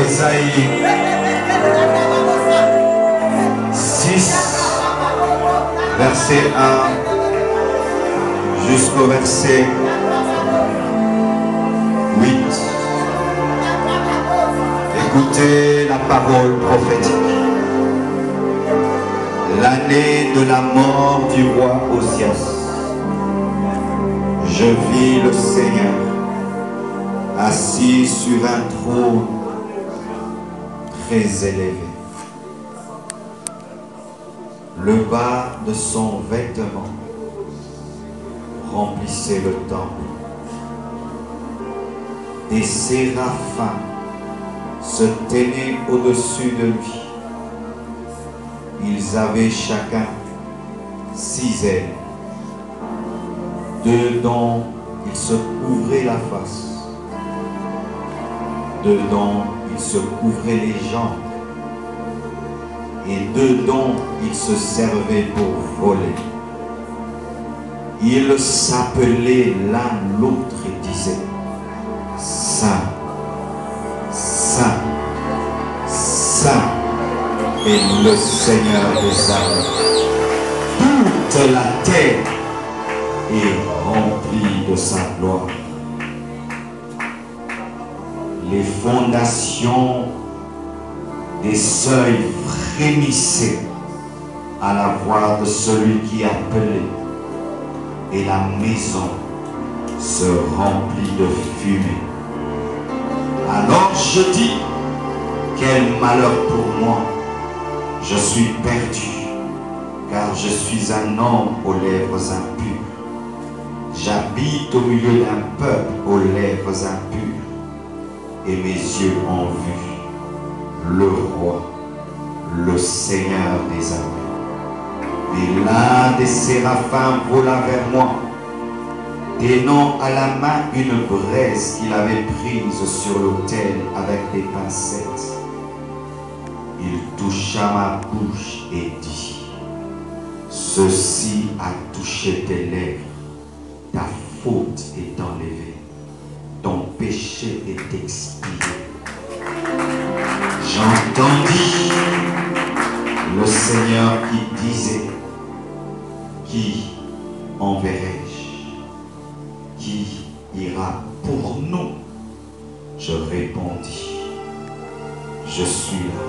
Ésaïe 6, verset 1 jusqu'au verset 8. Écoutez la parole prophétique. L'année de la mort du roi Osias, je vis le Seigneur assis sur un trône très élevé. Le bas de son vêtement remplissait le temple. Des séraphins se tenaient au-dessus de lui. Ils avaient chacun 6 ailes. 2 dont ils se couvraient la face. 2 dont ils se couvraient les jambes. Et 2 dont ils se servaient pour voler. Ils s'appelaient l'un l'autre et disaient: Saint, Saint, Saint est le Seigneur des armées. Toute la terre est remplie de sa gloire. Les fondations des seuils frémissaient à la voix de celui qui appelait, et la maison se remplit de fumée. Alors je dis: quel malheur pour moi, je suis perdu, car je suis un homme aux lèvres impures. J'habite au milieu d'un peuple aux lèvres impures, et mes yeux ont vu le roi, le Seigneur des armées. Et l'un des séraphins vola vers moi, tenant à la main une braise qu'il avait prise sur l'autel avec des pincettes. Il toucha ma bouche et dit: ceci a touché tes lèvres, ta faute est enlevée, ton péché est expié. J'entendis le Seigneur qui disait: qui enverrai-je? Qui ira pour nous? Je répondis: je suis là,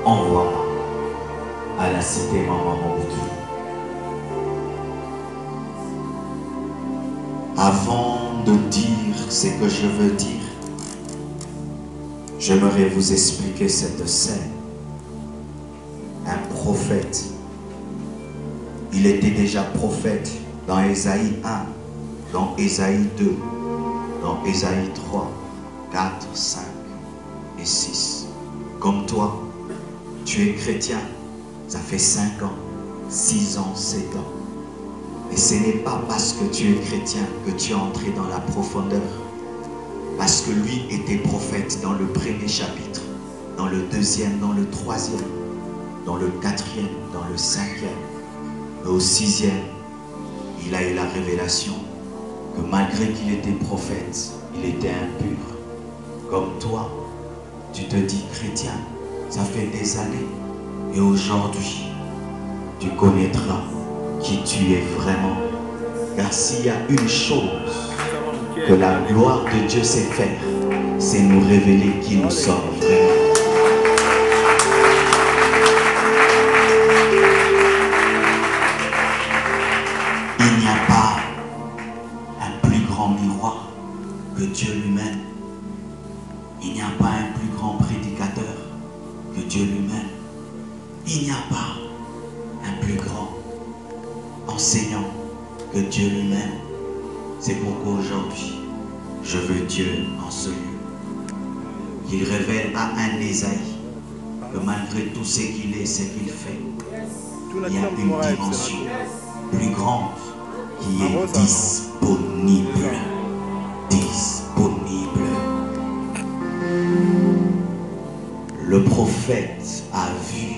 envoie-moi à la cité Maman Mobutu. Avant de dire ce que je veux dire, j'aimerais vous expliquer cette scène. Un prophète, il était déjà prophète dans Ésaïe 1, dans Ésaïe 2, dans Ésaïe 3, 4, 5 et 6. Comme toi, tu es chrétien, ça fait 5 ans, 6 ans, 7 ans. Et ce n'est pas parce que tu es chrétien que tu es entré dans la profondeur. Parce que lui était prophète dans le premier chapitre, dans le deuxième, dans le troisième, dans le quatrième, dans le cinquième. Et au sixième, il a eu la révélation que malgré qu'il était prophète, il était impur. Comme toi, tu te dis chrétien, ça fait des années. Et aujourd'hui, tu connaîtras qui tu es vraiment. Car s'il y a une chose que la gloire de Dieu sait faire, c'est nous révéler qui nous sommes vraiment. Il n'y a pas un plus grand miroir que Dieu lui-même. Il n'y a pas un plus grand prédicateur que Dieu lui-même. Il n'y a pas un plus grand enseignant que Dieu lui-même. C'est pourquoi aujourd'hui, je veux Dieu en ce lieu. Il révèle à un Ésaïe que malgré tout ce qu'il est, ce qu'il fait, il y a une dimension plus grande qui est disponible. Disponible. Le prophète a vu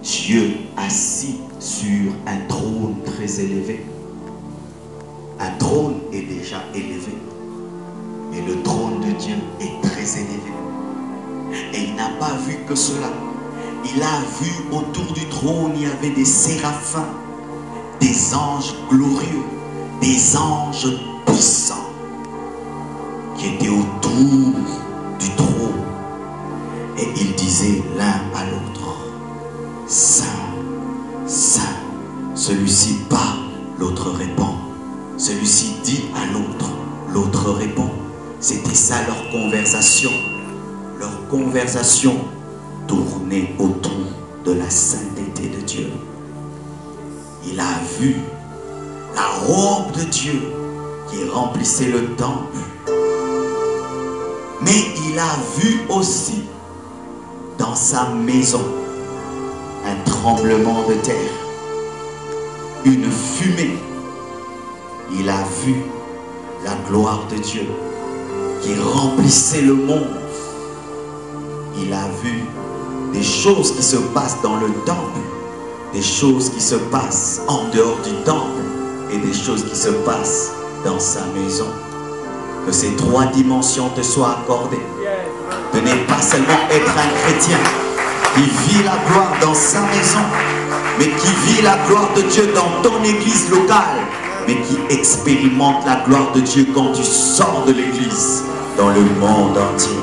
Dieu assis sur un trône très élevé. Un trône est déjà élevé, mais le trône de Dieu est très élevé. Et il n'a pas vu que cela. Il a vu autour du trône, il y avait des séraphins, des anges glorieux, des anges puissants qui étaient autour du trône. Et ils disaient l'un à l'autre: Saint, Saint. Celui-ci parle, l'autre répond. Celui-ci dit à l'autre, l'autre répond. C'était ça leur conversation. Leur conversation tourné autour de la sainteté de Dieu. Il a vu la robe de Dieu qui remplissait le temple. Mais il a vu aussi dans sa maison un tremblement de terre, une fumée. Il a vu la gloire de Dieu qui remplissait le monde. Il a vu des choses qui se passent dans le temple, des choses qui se passent en dehors du temple et des choses qui se passent dans sa maison. Que ces trois dimensions te soient accordées. De ne pas seulement être un chrétien qui vit la gloire dans sa maison, mais qui vit la gloire de Dieu dans ton église locale, mais qui expérimente la gloire de Dieu quand tu sors de l'église dans le monde entier.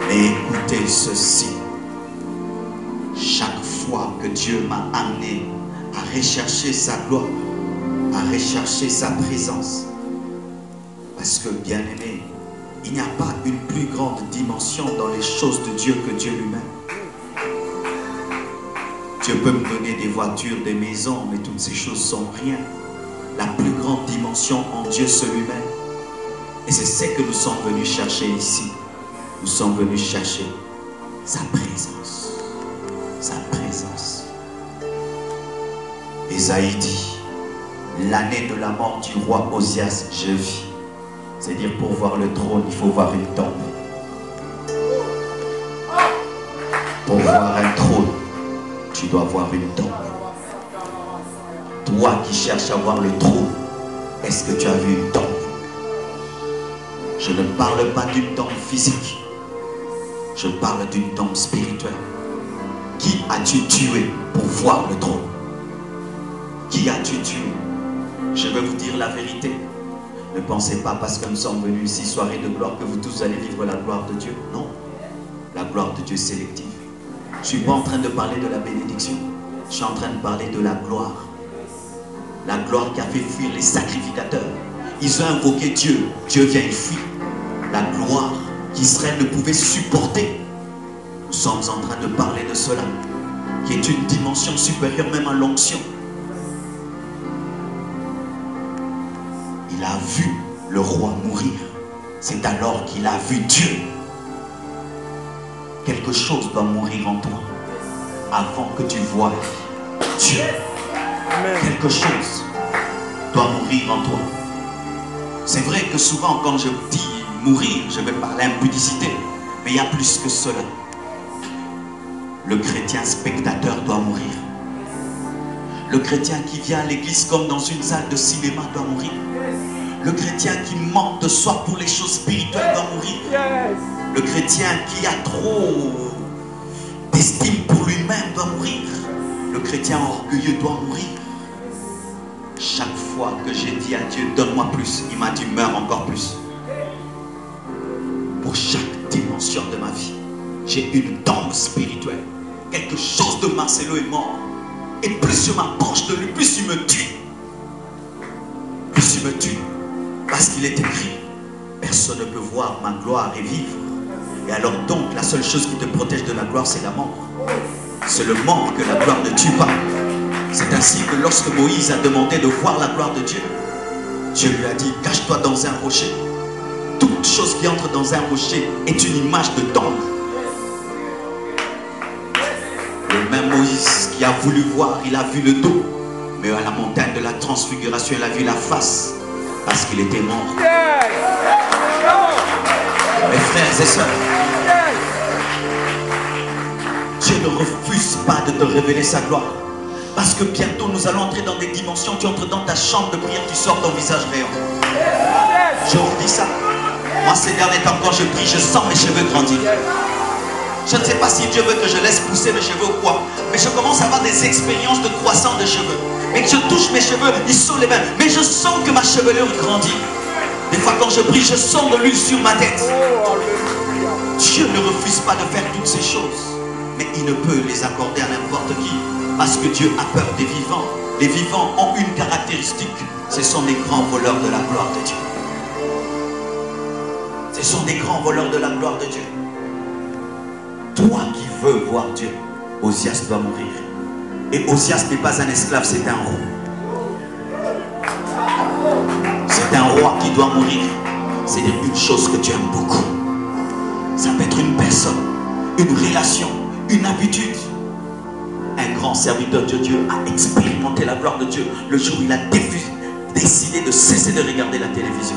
Mais écoutez ceci, chaque fois que Dieu m'a amené à rechercher sa gloire, à rechercher sa présence, parce que bien aimé, il n'y a pas une plus grande dimension dans les choses de Dieu que Dieu lui-même. Dieu peut me donner des voitures, des maisons, mais toutes ces choses sont rien. La plus grande dimension en Dieu, c'est lui-même. Et c'est ce que nous sommes venus chercher ici. Nous sommes venus chercher sa présence. Sa présence. Ésaïe dit, l'année de la mort du roi Osias, je vis. C'est-à-dire, pour voir le trône, il faut voir une tombe. Pour voir un trône, tu dois voir une tombe. Toi qui cherches à voir le trône, est-ce que tu as vu une tombe? Je ne parle pas d'une tombe physique. Je parle d'une tombe spirituelle. Qui as-tu tué pour voir le trône? Qui as-tu tué? Je vais vous dire la vérité. Ne pensez pas parce que nous sommes venus ici, soirée de gloire, que vous tous allez vivre la gloire de Dieu. Non. La gloire de Dieu est sélective. Je ne suis pas en train de parler de la bénédiction. Je suis en train de parler de la gloire. La gloire qui a fait fuir les sacrificateurs. Ils ont invoqué Dieu. Dieu vient, il fuit. La gloire qu'Israël ne pouvait supporter. Nous sommes en train de parler de cela, qui est une dimension supérieure même à l'onction. Il a vu le roi mourir. C'est alors qu'il a vu Dieu. Quelque chose doit mourir en toi avant que tu voies Dieu. Quelque chose doit mourir en toi. C'est vrai que souvent quand je dis mourir, je vais parler impudicité, mais il y a plus que cela. Le chrétien spectateur doit mourir. Le chrétien qui vient à l'église comme dans une salle de cinéma doit mourir. Le chrétien qui manque de soi pour les choses spirituelles doit mourir. Le chrétien qui a trop d'estime pour lui-même doit mourir. Le chrétien orgueilleux doit mourir. Chaque fois que j'ai dit à Dieu, donne-moi plus, il m'a dit, meurs encore plus. Pour chaque dimension de ma vie, j'ai une tombe spirituelle. Quelque chose de Marcelo est mort. Et plus je m'approche de lui, plus il me tue. Plus il me tue. Parce qu'il est écrit, personne ne peut voir ma gloire et vivre. Et alors donc, la seule chose qui te protège de la gloire, c'est la mort. C'est le mort que la gloire ne tue pas. C'est ainsi que lorsque Moïse a demandé de voir la gloire de Dieu, Dieu lui a dit, cache-toi dans un rocher. Toute chose qui entre dans un rocher est une image de tombe. Le même Moïse qui a voulu voir, il a vu le dos. Mais à la montagne de la transfiguration, il a vu la face. Parce qu'il était mort. Mes frères et sœurs, Dieu ne refuse pas de te révéler sa gloire. Parce que bientôt nous allons entrer dans des dimensions. Tu entres dans ta chambre de prière, tu sors ton visage rayant. Je vous dis ça. Moi ces derniers temps quand je prie, je sens mes cheveux grandir. Je ne sais pas si Dieu veut que je laisse pousser mes cheveux ou quoi. Mais je commence à avoir des expériences de croissance de cheveux. Et que je touche mes cheveux, ils sont les mêmes. Mais je sens que ma chevelure grandit. Des fois quand je prie, je sens de l'huile sur ma tête. Dieu ne refuse pas de faire toutes ces choses. Mais il ne peut les accorder à n'importe qui. Parce que Dieu a peur des vivants. Les vivants ont une caractéristique. Ce sont les grands voleurs de la gloire de Dieu. Ce Ce sont des grands voleurs de la gloire de Dieu. Toi qui veux voir Dieu, Osias doit mourir. Et Osias n'est pas un esclave, c'est un roi. C'est un roi qui doit mourir. C'est une chose que tu aimes beaucoup. Ça peut être une personne, une relation, une habitude. Un grand serviteur de Dieu a expérimenté la gloire de Dieu le jour où il a décidé de cesser de regarder la télévision.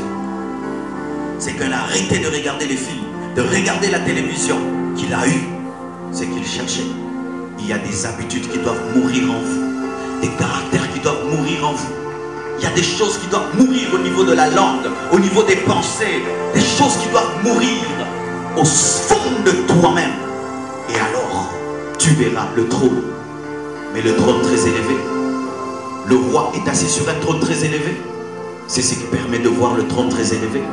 C'est qu'il a arrêté de regarder les films, de regarder la télévision qu'il a eu. C'est qu'il cherchait. Il y a des habitudes qui doivent mourir en vous, des caractères qui doivent mourir en vous. Il y a des choses qui doivent mourir au niveau de la langue, au niveau des pensées, des choses qui doivent mourir au fond de toi-même. Et alors, tu verras le trône, mais le trône très élevé. Le roi est assis sur un trône très élevé. C'est ce qui permet de voir le trône très élevé.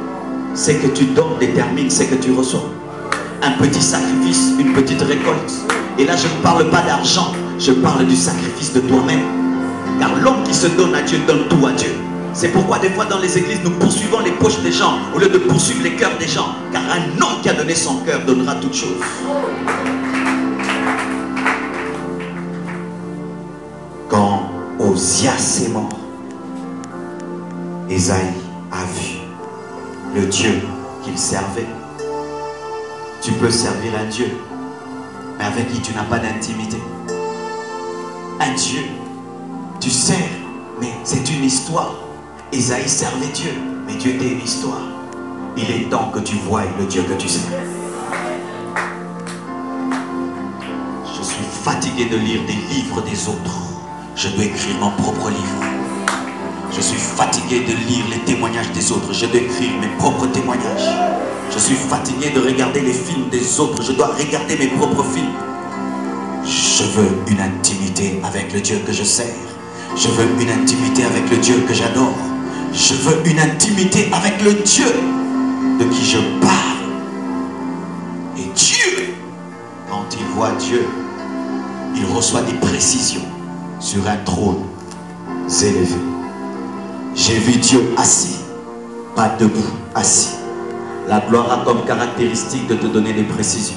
C'est que tu donnes détermine ce que tu reçois. Un petit sacrifice, une petite récolte. Et là, je ne parle pas d'argent, je parle du sacrifice de toi-même. Car l'homme qui se donne à Dieu donne tout à Dieu. C'est pourquoi des fois dans les églises, nous poursuivons les poches des gens au lieu de poursuivre les cœurs des gens. Car un homme qui a donné son cœur donnera toutes choses. Quand Osias est mort, Ésaïe a vu le Dieu qu'il servait. Tu peux servir un Dieu, mais avec qui tu n'as pas d'intimité. Un Dieu, tu sers, mais c'est une histoire. Ésaïe servait Dieu, mais Dieu était une histoire. Il est temps que tu voies le Dieu que tu sers. Je suis fatigué de lire des livres des autres. Je dois écrire mon propre livre. Je suis fatigué de lire les témoignages des autres. Je dois écrire mes propres témoignages. Je suis fatigué de regarder les films des autres. Je dois regarder mes propres films. Je veux une intimité avec le Dieu que je sers. Je veux une intimité avec le Dieu que j'adore. Je veux une intimité avec le Dieu de qui je parle. Et Dieu, quand il voit Dieu, il reçoit des précisions sur un trône élevé. J'ai vu Dieu assis, pas debout, assis. La gloire a comme caractéristique de te donner des précisions.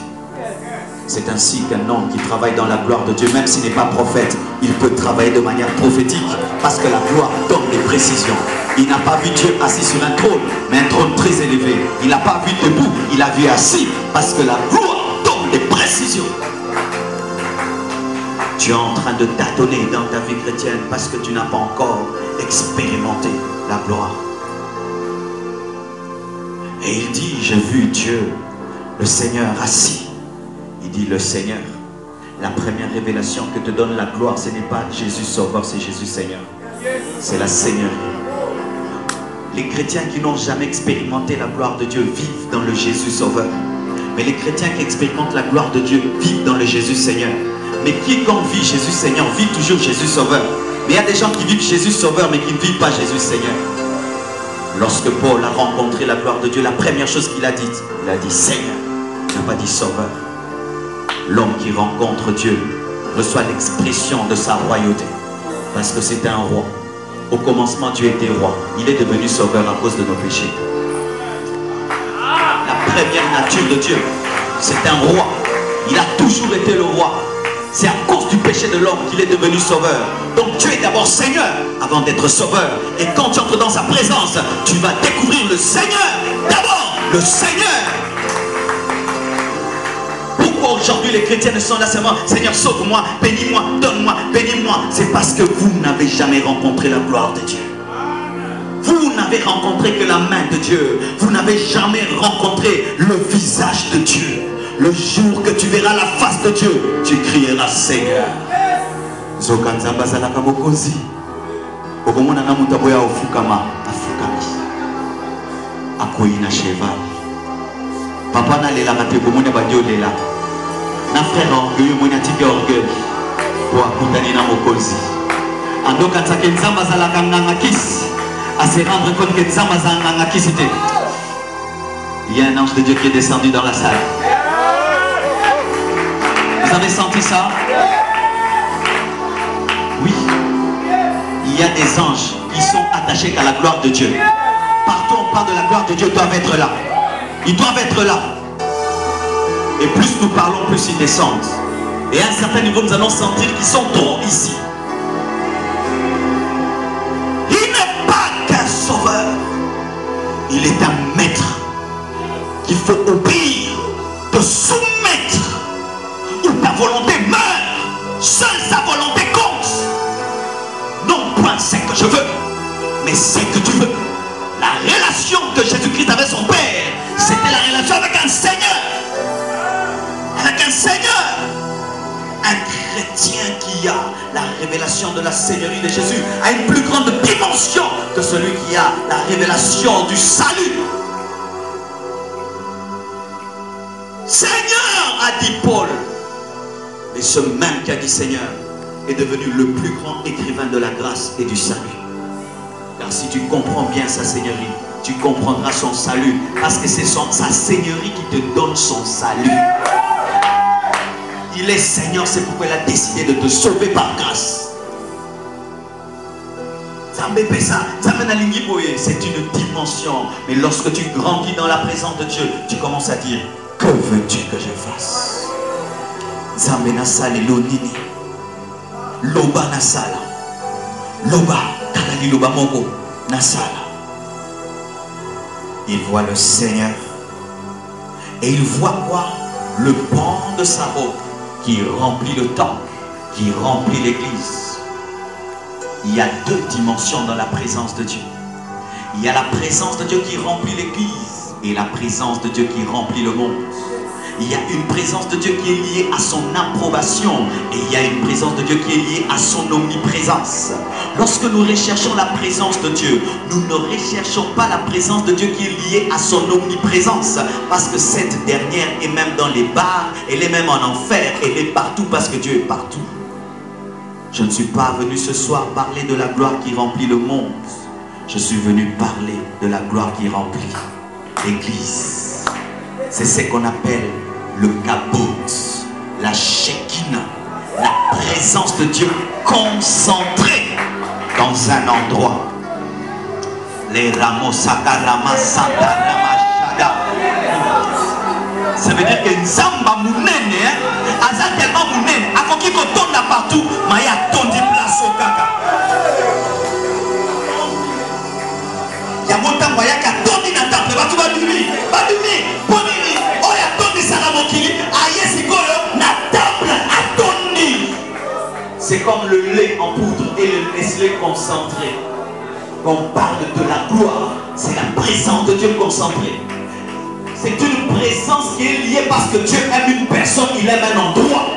C'est ainsi qu'un homme qui travaille dans la gloire de Dieu, même s'il n'est pas prophète, il peut travailler de manière prophétique parce que la gloire donne des précisions. Il n'a pas vu Dieu assis sur un trône, mais un trône très élevé. Il n'a pas vu debout, il a vu assis parce que la gloire donne des précisions. Tu es en train de tâtonner dans ta vie chrétienne parce que tu n'as pas encore expérimenté la gloire. Et il dit, j'ai vu Dieu, le Seigneur assis. Il dit, le Seigneur, la première révélation que te donne la gloire, ce n'est pas Jésus Sauveur, c'est Jésus Seigneur. C'est la Seigneurie. Les chrétiens qui n'ont jamais expérimenté la gloire de Dieu vivent dans le Jésus Sauveur. Mais les chrétiens qui expérimentent la gloire de Dieu vivent dans le Jésus Seigneur. Mais quiconque vit Jésus Seigneur vit toujours Jésus Sauveur. Mais il y a des gens qui vivent Jésus Sauveur mais qui ne vivent pas Jésus Seigneur. Lorsque Paul a rencontré la gloire de Dieu, la première chose qu'il a dit Seigneur. Il n'a pas dit Sauveur. L'homme qui rencontre Dieu reçoit l'expression de sa royauté. Parce que c'est un roi. Au commencement, Dieu était roi. Il est devenu sauveur à cause de nos péchés. La première nature de Dieu, c'est un roi. Il a toujours été le roi. C'est à cause du péché de l'homme qu'il est devenu sauveur. Donc Dieu est d'abord Seigneur avant d'être sauveur. Et quand tu entres dans sa présence, tu vas découvrir le Seigneur. D'abord, le Seigneur. Pourquoi aujourd'hui les chrétiens ne sont là seulement Seigneur, sauve-moi, bénis-moi, donne-moi, bénis-moi? C'est parce que vous n'avez jamais rencontré la gloire de Dieu. Vous n'avez rencontré que la main de Dieu. Vous n'avez jamais rencontré le visage de Dieu. Le jour que tu verras la face de Dieu, tu crieras Seigneur. Zokanzamba zalaka mokonzi. Okomona na mutaboya ofukama afukami. Akoyi na cheval. Papa na lela mate komona banyo lela. Na frère orgueil mona tike orgueil. Pour akutani na mokonzi. Ando katsake nzamba zalaka nganga kisi. À se rendre compte que nzamba zalaka nganga kisi te. Il y a un ange de Dieu qui est descendu dans la salle. Vous avez senti ça? Oui. Il y a des anges qui sont attachés à la gloire de Dieu. Partout on parle de la gloire de Dieu, doivent être là. Ils doivent être là. Et plus nous parlons, plus ils descendent. Et à un certain niveau, nous allons sentir qu'ils sont trop ici. Il n'est pas qu'un sauveur. Il est un maître qu'il faut obéir, te soumettre. Où ta volonté meurt, seule sa volonté compte. Non point c'est que je veux, mais c'est que tu veux. La relation que Jésus-Christ avait son Père, c'était la relation avec un Seigneur. Avec un Seigneur. Un chrétien qui a la révélation de la Seigneurie de Jésus a une plus grande dimension que celui qui a la révélation du salut. Seigneur, a dit Paul. Et ce même qui a dit Seigneur est devenu le plus grand écrivain de la grâce et du salut. Car si tu comprends bien sa Seigneurie, tu comprendras son salut. Parce que c'est sa Seigneurie qui te donne son salut. Il est Seigneur, c'est pourquoi il a décidé de te sauver par grâce. C'est une dimension. Mais lorsque tu grandis dans la présence de Dieu, tu commences à dire, que veux-tu que je fasse? Zambe nasali lonini. Loba nasala. Loba. Kalali loba moko. Nasala. Il voit le Seigneur. Et il voit quoi? Le pan de sa robe qui remplit le temple, qui remplit l'église. Il y a deux dimensions dans la présence de Dieu. Il y a la présence de Dieu qui remplit l'église et la présence de Dieu qui remplit le monde. Il y a une présence de Dieu qui est liée à son approbation et il y a une présence de Dieu qui est liée à son omniprésence. Lorsque nous recherchons la présence de Dieu, nous ne recherchons pas la présence de Dieu qui est liée à son omniprésence, parce que cette dernière est même dans les bars, elle est même en enfer, elle est partout parce que Dieu est partout. Je ne suis pas venu ce soir parler de la gloire qui remplit le monde. Je suis venu parler de la gloire qui remplit l'église. C'est ce qu'on appelle le kabot, la Shekinah, la présence de Dieu concentrée dans un endroit. Les ramos sakarama santarama shada. Ça veut dire que Nzamba mounene, Aza tellement mounene, à qui qu'on tourne partout, mais il y a ton de place au kaka. Il y a mon temps, il y a qu'à tourner dans ta place, tu vas dormir, pas dormir, pas dormir. C'est comme le lait en poudre et le Nestlé concentré. Quand on parle de la gloire, c'est la présence de Dieu concentrée. C'est une présence qui est liée parce que Dieu aime une personne, il aime un endroit.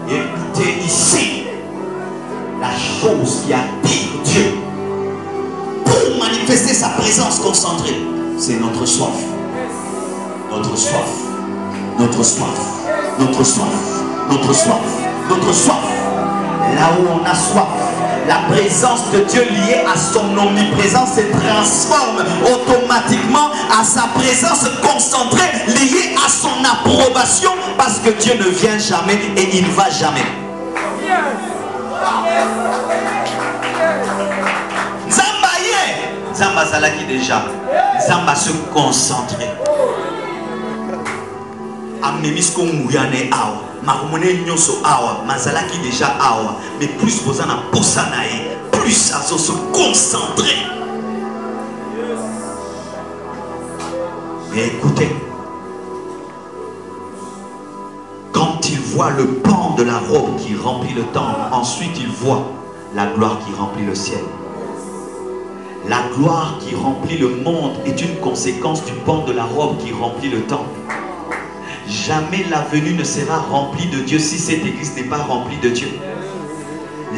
Et écoutez ici, la chose qui attire Dieu pour manifester sa présence concentrée, c'est notre soif. Notre soif. Notre soif. Notre soif. Notre soif. Notre soif. Là où on a soif, la présence de Dieu liée à son omniprésence se transforme automatiquement à sa présence concentrée liée à son approbation, parce que Dieu ne vient jamais et il ne va jamais. Zamba Zalaki déjà, Zamba se concentrer. Amnemisko Mouyane Awa. Marumone nyoso awa, mazalaki déjà awa, mais plus vous en a posanae, plus à se concentrer. Et écoutez, quand il voit le pan de la robe qui remplit le temple, ensuite il voit la gloire qui remplit le ciel. La gloire qui remplit le monde est une conséquence du pan de la robe qui remplit le temple. Jamais la venue ne sera remplie de Dieu si cette église n'est pas remplie de Dieu.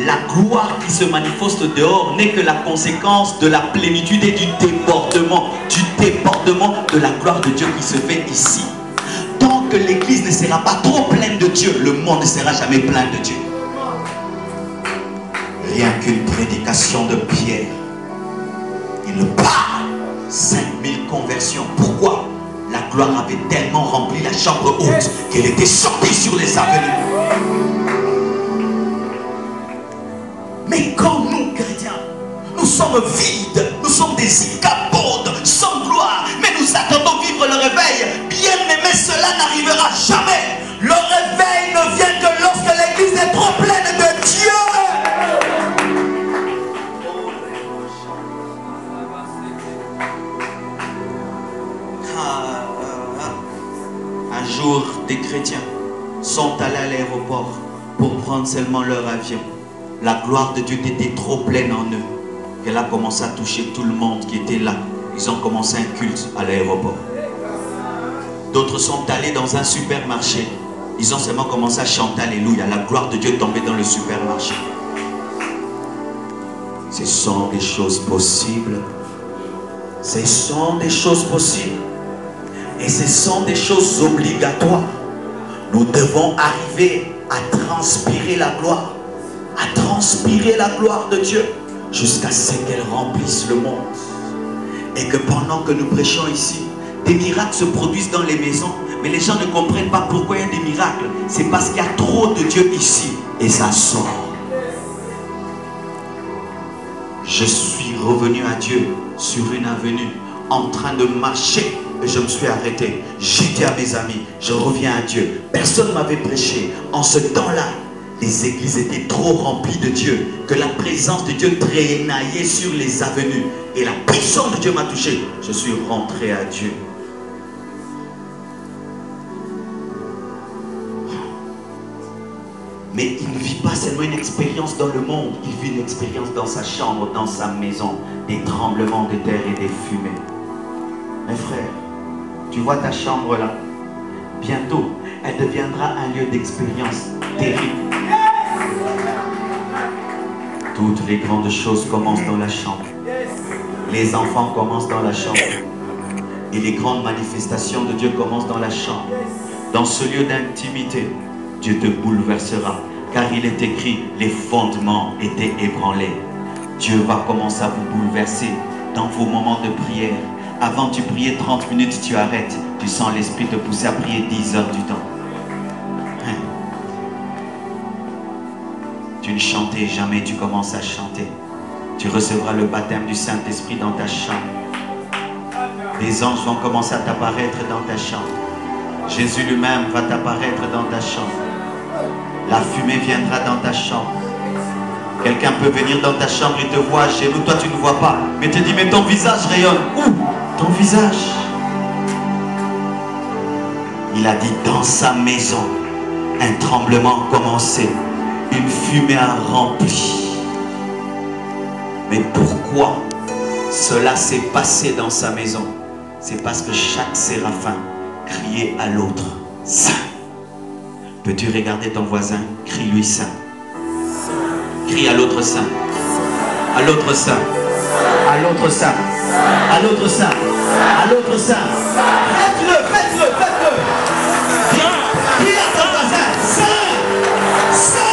La gloire qui se manifeste dehors n'est que la conséquence de la plénitude et du débordement de la gloire de Dieu qui se fait ici. Tant que l'église ne sera pas trop pleine de Dieu, le monde ne sera jamais plein de Dieu. Rien qu'une prédication de Pierre, il parle 5000 conversions. Pourquoi? La gloire avait tellement rempli la chambre haute qu'elle était sortie sur les avenues. Mais quand nous, chrétiens, sommes vides, nous sommes des icapodes sans gloire, mais nous attendons vivre le Un jour, des chrétiens sont allés à l'aéroport pour prendre seulement leur avion. La gloire de Dieu était trop pleine en eux qu'elle a commencé à toucher tout le monde qui était là. Ils ont commencé un culte à l'aéroport. D'autres sont allés dans un supermarché. Ils ont seulement commencé à chanter Alléluia. La gloire de Dieu tombait dans le supermarché. Ce sont des choses possibles. Ce sont des choses possibles. Et ce sont des choses obligatoires. Nous devons arriver à transpirer la gloire. À transpirer la gloire de Dieu. Jusqu'à ce qu'elle remplisse le monde. Et que pendant que nous prêchons ici, des miracles se produisent dans les maisons. Mais les gens ne comprennent pas pourquoi il y a des miracles. C'est parce qu'il y a trop de Dieu ici. Et ça sort. Je suis revenu à Dieu sur une avenue, en train de marcher. Et je me suis arrêté. J'ai dit à mes amis, je reviens à Dieu. Personne ne m'avait prêché. En ce temps-là, les églises étaient trop remplies de Dieu, que la présence de Dieu traînaillait sur les avenues. Et la puissance de Dieu m'a touché. Je suis rentré à Dieu. Mais il ne vit pas seulement une expérience dans le monde, il vit une expérience dans sa chambre, dans sa maison, des tremblements de terre et des fumées. Mes frères, tu vois ta chambre là, bientôt, elle deviendra un lieu d'expérience terrible. Toutes les grandes choses commencent dans la chambre. Les enfants commencent dans la chambre. Et les grandes manifestations de Dieu commencent dans la chambre. Dans ce lieu d'intimité, Dieu te bouleversera. Car il est écrit, les fondements étaient ébranlés. Dieu va commencer à vous bouleverser dans vos moments de prière. Avant tu priais 30 minutes, tu arrêtes. Tu sens l'esprit te pousser à prier 10 heures du temps. Tu ne chantais jamais, tu commences à chanter. Tu recevras le baptême du Saint-Esprit dans ta chambre. Les anges vont commencer à t'apparaître dans ta chambre. Jésus lui-même va t'apparaître dans ta chambre. La fumée viendra dans ta chambre. Quelqu'un peut venir dans ta chambre et te voir chez nous, toi tu ne vois pas. Mais te dit, mais ton visage rayonne. Où? Ton visage. Il a dit, dans sa maison, un tremblement a commencé. Une fumée a rempli. Mais pourquoi cela s'est passé dans sa maison? C'est parce que chaque séraphin criait à l'autre, Saint. Peux-tu regarder ton voisin? Crie-lui Saint. Crie à l'autre Saint. À l'autre Saint. À l'autre Saint. À l'autre Saint. À l'autre Saint. Faites-le, faites-le, faites-le. Viens, crie à ton voisin, Saint. Saint.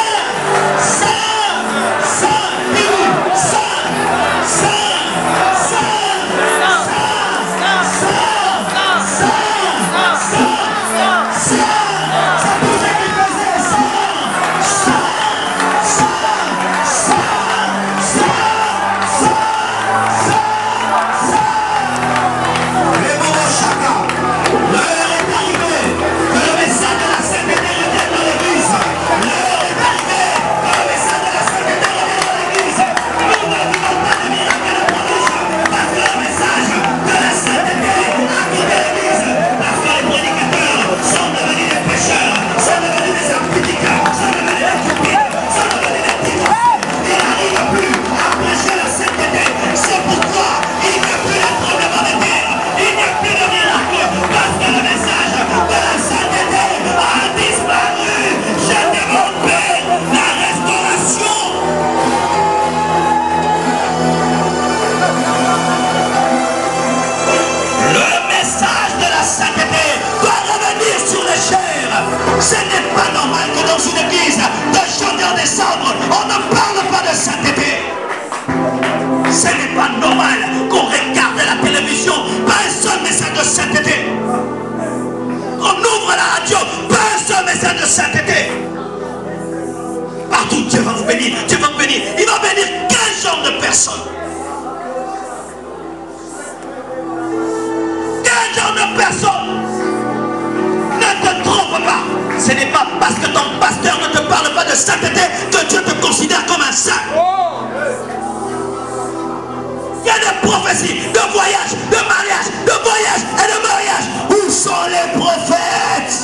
Ce n'est pas normal que dans une église de janvier en décembre, on ne parle pas de sainteté. Ce n'est pas normal qu'on regarde la télévision, pas un seul message de sainteté. On ouvre la radio, pas un seul message de sainteté. Partout Dieu va vous bénir, Dieu va vous bénir. Il va bénir quel genre de personnes? Quel genre de personnes? Ne te trompe pas. Ce n'est pas parce que ton pasteur ne te parle pas de sainteté que Dieu te considère comme un saint. Il y a des prophéties de voyage, de mariage, de voyage et de mariage. Où sont les prophètes?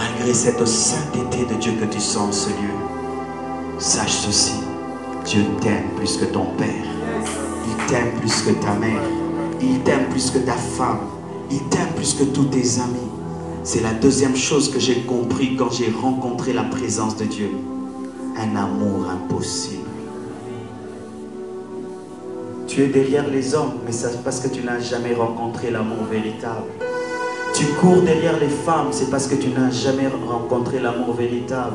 Malgré cette sainteté de Dieu que tu sens en ce lieu, sache ceci, Dieu t'aime plus que ton père, il t'aime plus que ta mère, il t'aime plus que ta femme, il t'aime plus que tous tes amis. C'est la deuxième chose que j'ai compris quand j'ai rencontré la présence de Dieu. Un amour impossible. Tu es derrière les hommes, mais c'est parce que tu n'as jamais rencontré l'amour véritable. Tu cours derrière les femmes, c'est parce que tu n'as jamais rencontré l'amour véritable.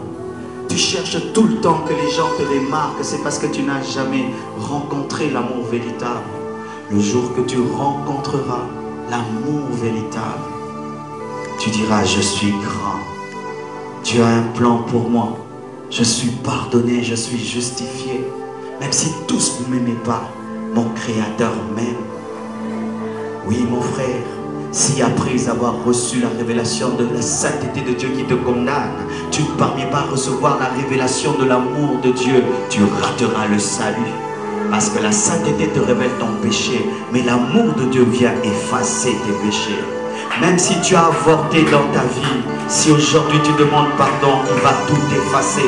Tu cherches tout le temps que les gens te remarquent, c'est parce que tu n'as jamais rencontré l'amour véritable. Le jour que tu rencontreras l'amour véritable, tu diras, je suis grand. Tu as un plan pour moi. Je suis pardonné, je suis justifié. Même si tous ne m'aimez pas, mon Créateur m'aime. Oui, mon frère, si après avoir reçu la révélation de la sainteté de Dieu qui te condamne, tu ne parviens pas à recevoir la révélation de l'amour de Dieu, tu rateras le salut. Parce que la sainteté te révèle ton péché, mais l'amour de Dieu vient effacer tes péchés. Même si tu as avorté dans ta vie, si aujourd'hui tu demandes pardon, il va tout effacer.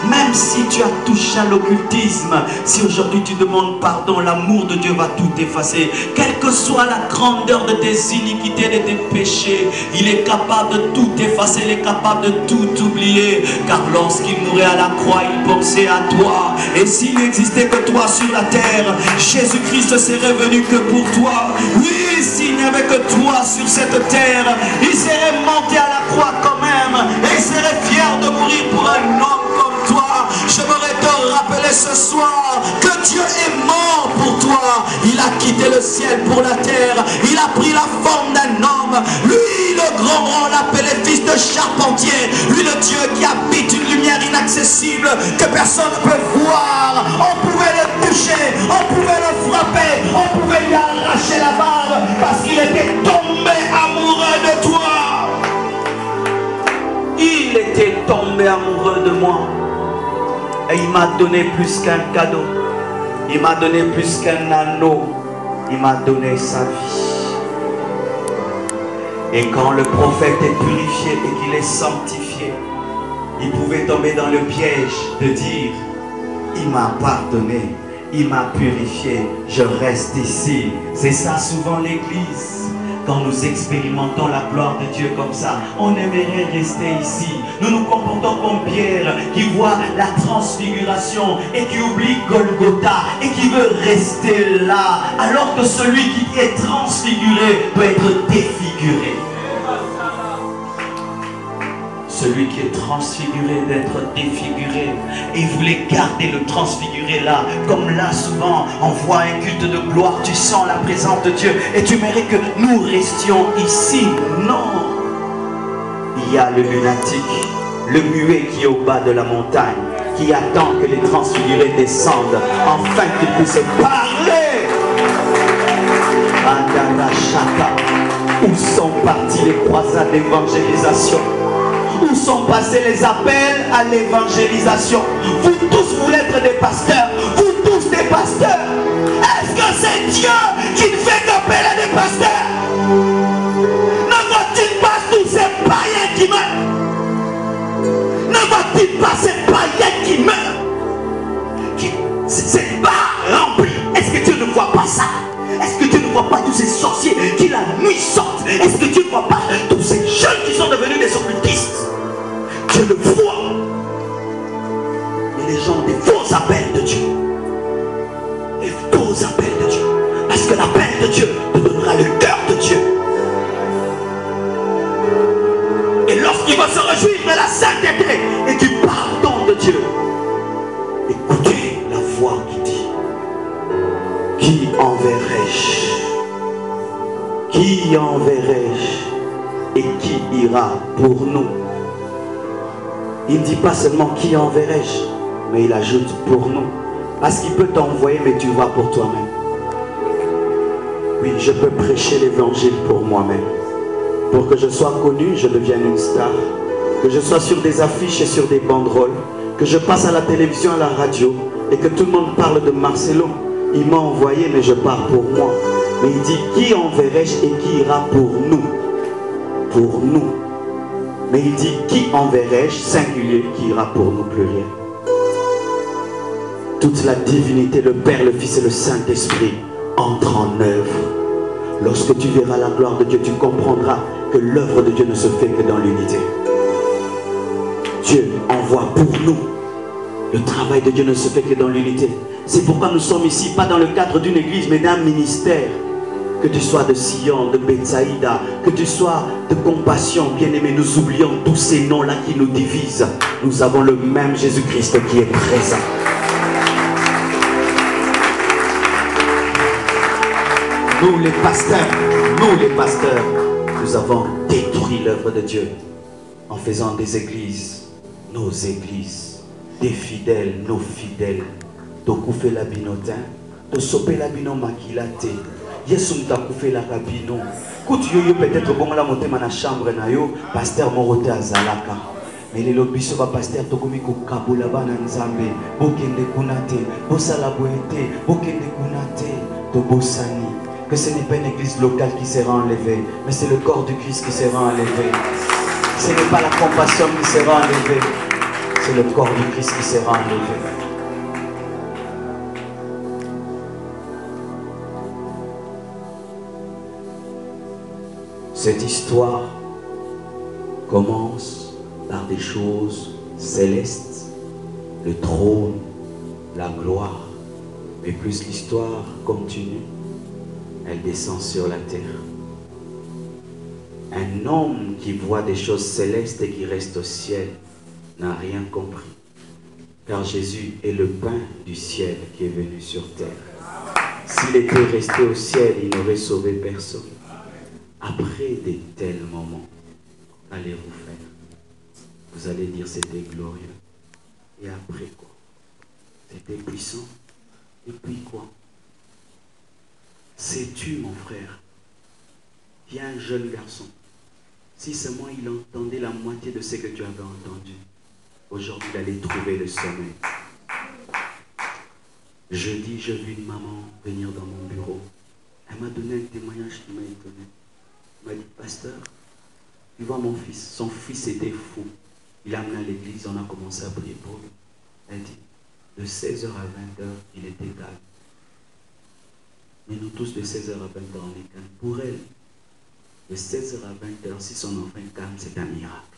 Même si tu as touché à l'occultisme, si aujourd'hui tu demandes pardon, l'amour de Dieu va tout effacer. Quelle que soit la grandeur de tes iniquités, de tes péchés, il est capable de tout effacer, il est capable de tout oublier. Car lorsqu'il mourait à la croix, il pensait à toi. Et s'il n'existait que toi sur la terre, Jésus-Christ serait venu que pour toi. Oui, s'il n'y avait que toi sur cette terre, il serait monté à la croix quand même. Et il serait fier de mourir pour un homme comme toi. J'aimerais te rappeler ce soir que Dieu est mort pour toi. Il a quitté le ciel pour la terre. Il a pris la forme d'un homme. Lui, le grand, on l'appelait fils de charpentier. Lui, le Dieu qui habite une lumière inaccessible que personne ne peut voir. On pouvait le toucher, on pouvait le frapper, on pouvait lui arracher la barbe parce qu'il était tombé amoureux de toi. Il était tombé amoureux de moi. Et il m'a donné plus qu'un cadeau. Il m'a donné plus qu'un anneau. Il m'a donné sa vie. Et quand le prophète est purifié et qu'il est sanctifié, il pouvait tomber dans le piège de dire, il m'a pardonné, il m'a purifié, je reste ici. C'est ça souvent l'église. Quand nous expérimentons la gloire de Dieu comme ça, on aimerait rester ici. Nous nous comportons comme Pierre qui voit la transfiguration et qui oublie Golgotha et qui veut rester là. Alors que celui qui est transfiguré peut être défiguré. Celui qui est transfiguré d'être défiguré. Et il voulait garder le transfiguré là. Comme là souvent on voit un culte de gloire, tu sens la présence de Dieu et tu mérites que nous restions ici. Non. Il y a le lunatique, le muet qui est au bas de la montagne, qui attend que les transfigurés descendent afin qu'ils puissent parler. Où sont partis les croisades d'évangélisation? Où sont passés les appels à l'évangélisation? Vous tous voulez être des pasteurs. Vous tous des pasteurs. Est-ce que c'est Dieu qui ne fait qu'appeler à des pasteurs? Ne voit-il pas tous ces païens qui meurent? Ne voit-il pas ces païens qui meurent? C'est pas rempli. Est-ce que Dieu ne voit pas ça? Est-ce que Dieu ne voit pas tous ces sorciers qui la nuit sortent? Est-ce que Dieu ne voit pas tous ces jeunes qui sont devenus des occultistes? Dieu le voit. Mais les gens ont des faux appels de Dieu. Des faux appels de Dieu. Parce que l'appel de Dieu te donnera le cœur de Dieu. Et lorsqu'il va se réjouir de la sainteté et du pardon de Dieu, écoutez la voix qui dit: qui enverrai-je? Qui enverrai-je? Et qui ira pour nous? Il ne dit pas seulement qui enverrai-je, mais il ajoute pour nous. Parce qu'il peut t'envoyer, mais tu vas pour toi-même. Oui, je peux prêcher l'évangile pour moi-même. Pour que je sois connu, je devienne une star. Que je sois sur des affiches et sur des banderoles. Que je passe à la télévision, à la radio. Et que tout le monde parle de Marcelo. Il m'a envoyé, mais je pars pour moi. Mais il dit, qui enverrai-je et qui ira pour nous? Pour nous. Mais il dit, qui enverrai-je, singulier, qui ira pour nous, pluriel. Toute la divinité, le Père, le Fils et le Saint-Esprit entrent en œuvre. Lorsque tu verras la gloire de Dieu, tu comprendras que l'œuvre de Dieu ne se fait que dans l'unité. Dieu envoie pour nous. Le travail de Dieu ne se fait que dans l'unité. C'est pourquoi nous sommes ici, pas dans le cadre d'une église, mais d'un ministère. Que tu sois de Sion, de Bethsaïda, que tu sois de Compassion, bien-aimé, nous oublions tous ces noms-là qui nous divisent. Nous avons le même Jésus-Christ qui est présent. Nous les pasteurs, nous avons détruit l'œuvre de Dieu en faisant des églises, nos églises, des fidèles, nos fidèles. Tokufe la binotin, to sope la bino makilate. Yesu mtakufe la kabino. Kuti yo peut-être bon la monter na chambre na yo, pasteur Morote azalaka. Mais les lobiso ba pasteur tokomi ko kabola bana nzambe, bokende kunate, bosala boete, bokende kunate, to bosani. Que ce n'est pas une église locale qui sera enlevée, mais c'est le corps du Christ qui sera enlevé. Ce n'est pas la compassion qui sera enlevée, c'est le corps du Christ qui sera enlevé. Cette histoire commence par des choses célestes, le trône, la gloire, mais plus l'histoire continue, elle descend sur la terre. Un homme qui voit des choses célestes et qui reste au ciel n'a rien compris, car Jésus est le pain du ciel qui est venu sur terre. S'il était resté au ciel, il n'aurait sauvé personne. Après de tels moments, qu'allez-vous faire? Vous allez dire c'était glorieux. Et après quoi? C'était puissant. Et puis quoi? Sais-tu, mon frère, il y a un jeune garçon, si seulement il entendait la moitié de ce que tu avais entendu, aujourd'hui il allait trouver le sommeil. Jeudi, j'ai vu une maman venir dans mon bureau. Elle m'a donné un témoignage qui m'a étonné. Elle m'a dit, pasteur, tu vois mon fils, son fils était fou. Il l'a amené à l'église, on a commencé à prier pour lui. Elle dit, de 16h à 20h, il était calme. Mais nous tous, de 16h à 20h, on est calme. Pour elle, de 16h à 20h, si son enfant est calme, c'est un miracle.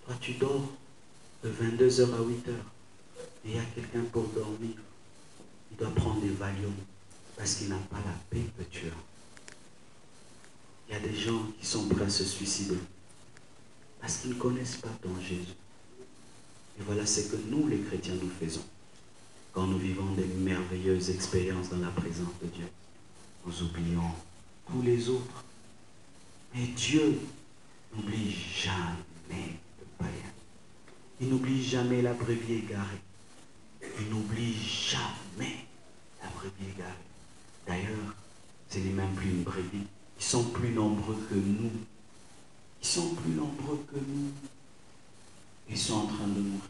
Toi, tu dors de 22h à 8h. Et il y a quelqu'un pour dormir. Il doit prendre des Valium parce qu'il n'a pas la paix que tu as. Il y a des gens qui sont prêts à se suicider parce qu'ils ne connaissent pas ton Jésus. Et voilà ce que nous, les chrétiens, nous faisons. Quand nous vivons des merveilleuses expériences dans la présence de Dieu, nous oublions tous les autres. Mais Dieu n'oublie jamais le païen. Il n'oublie jamais la brebis égarée. Il n'oublie jamais la brebis égarée. D'ailleurs, ce n'est même plus une brebis. Ils sont plus nombreux que nous. Ils sont plus nombreux que nous. Ils sont en train de mourir.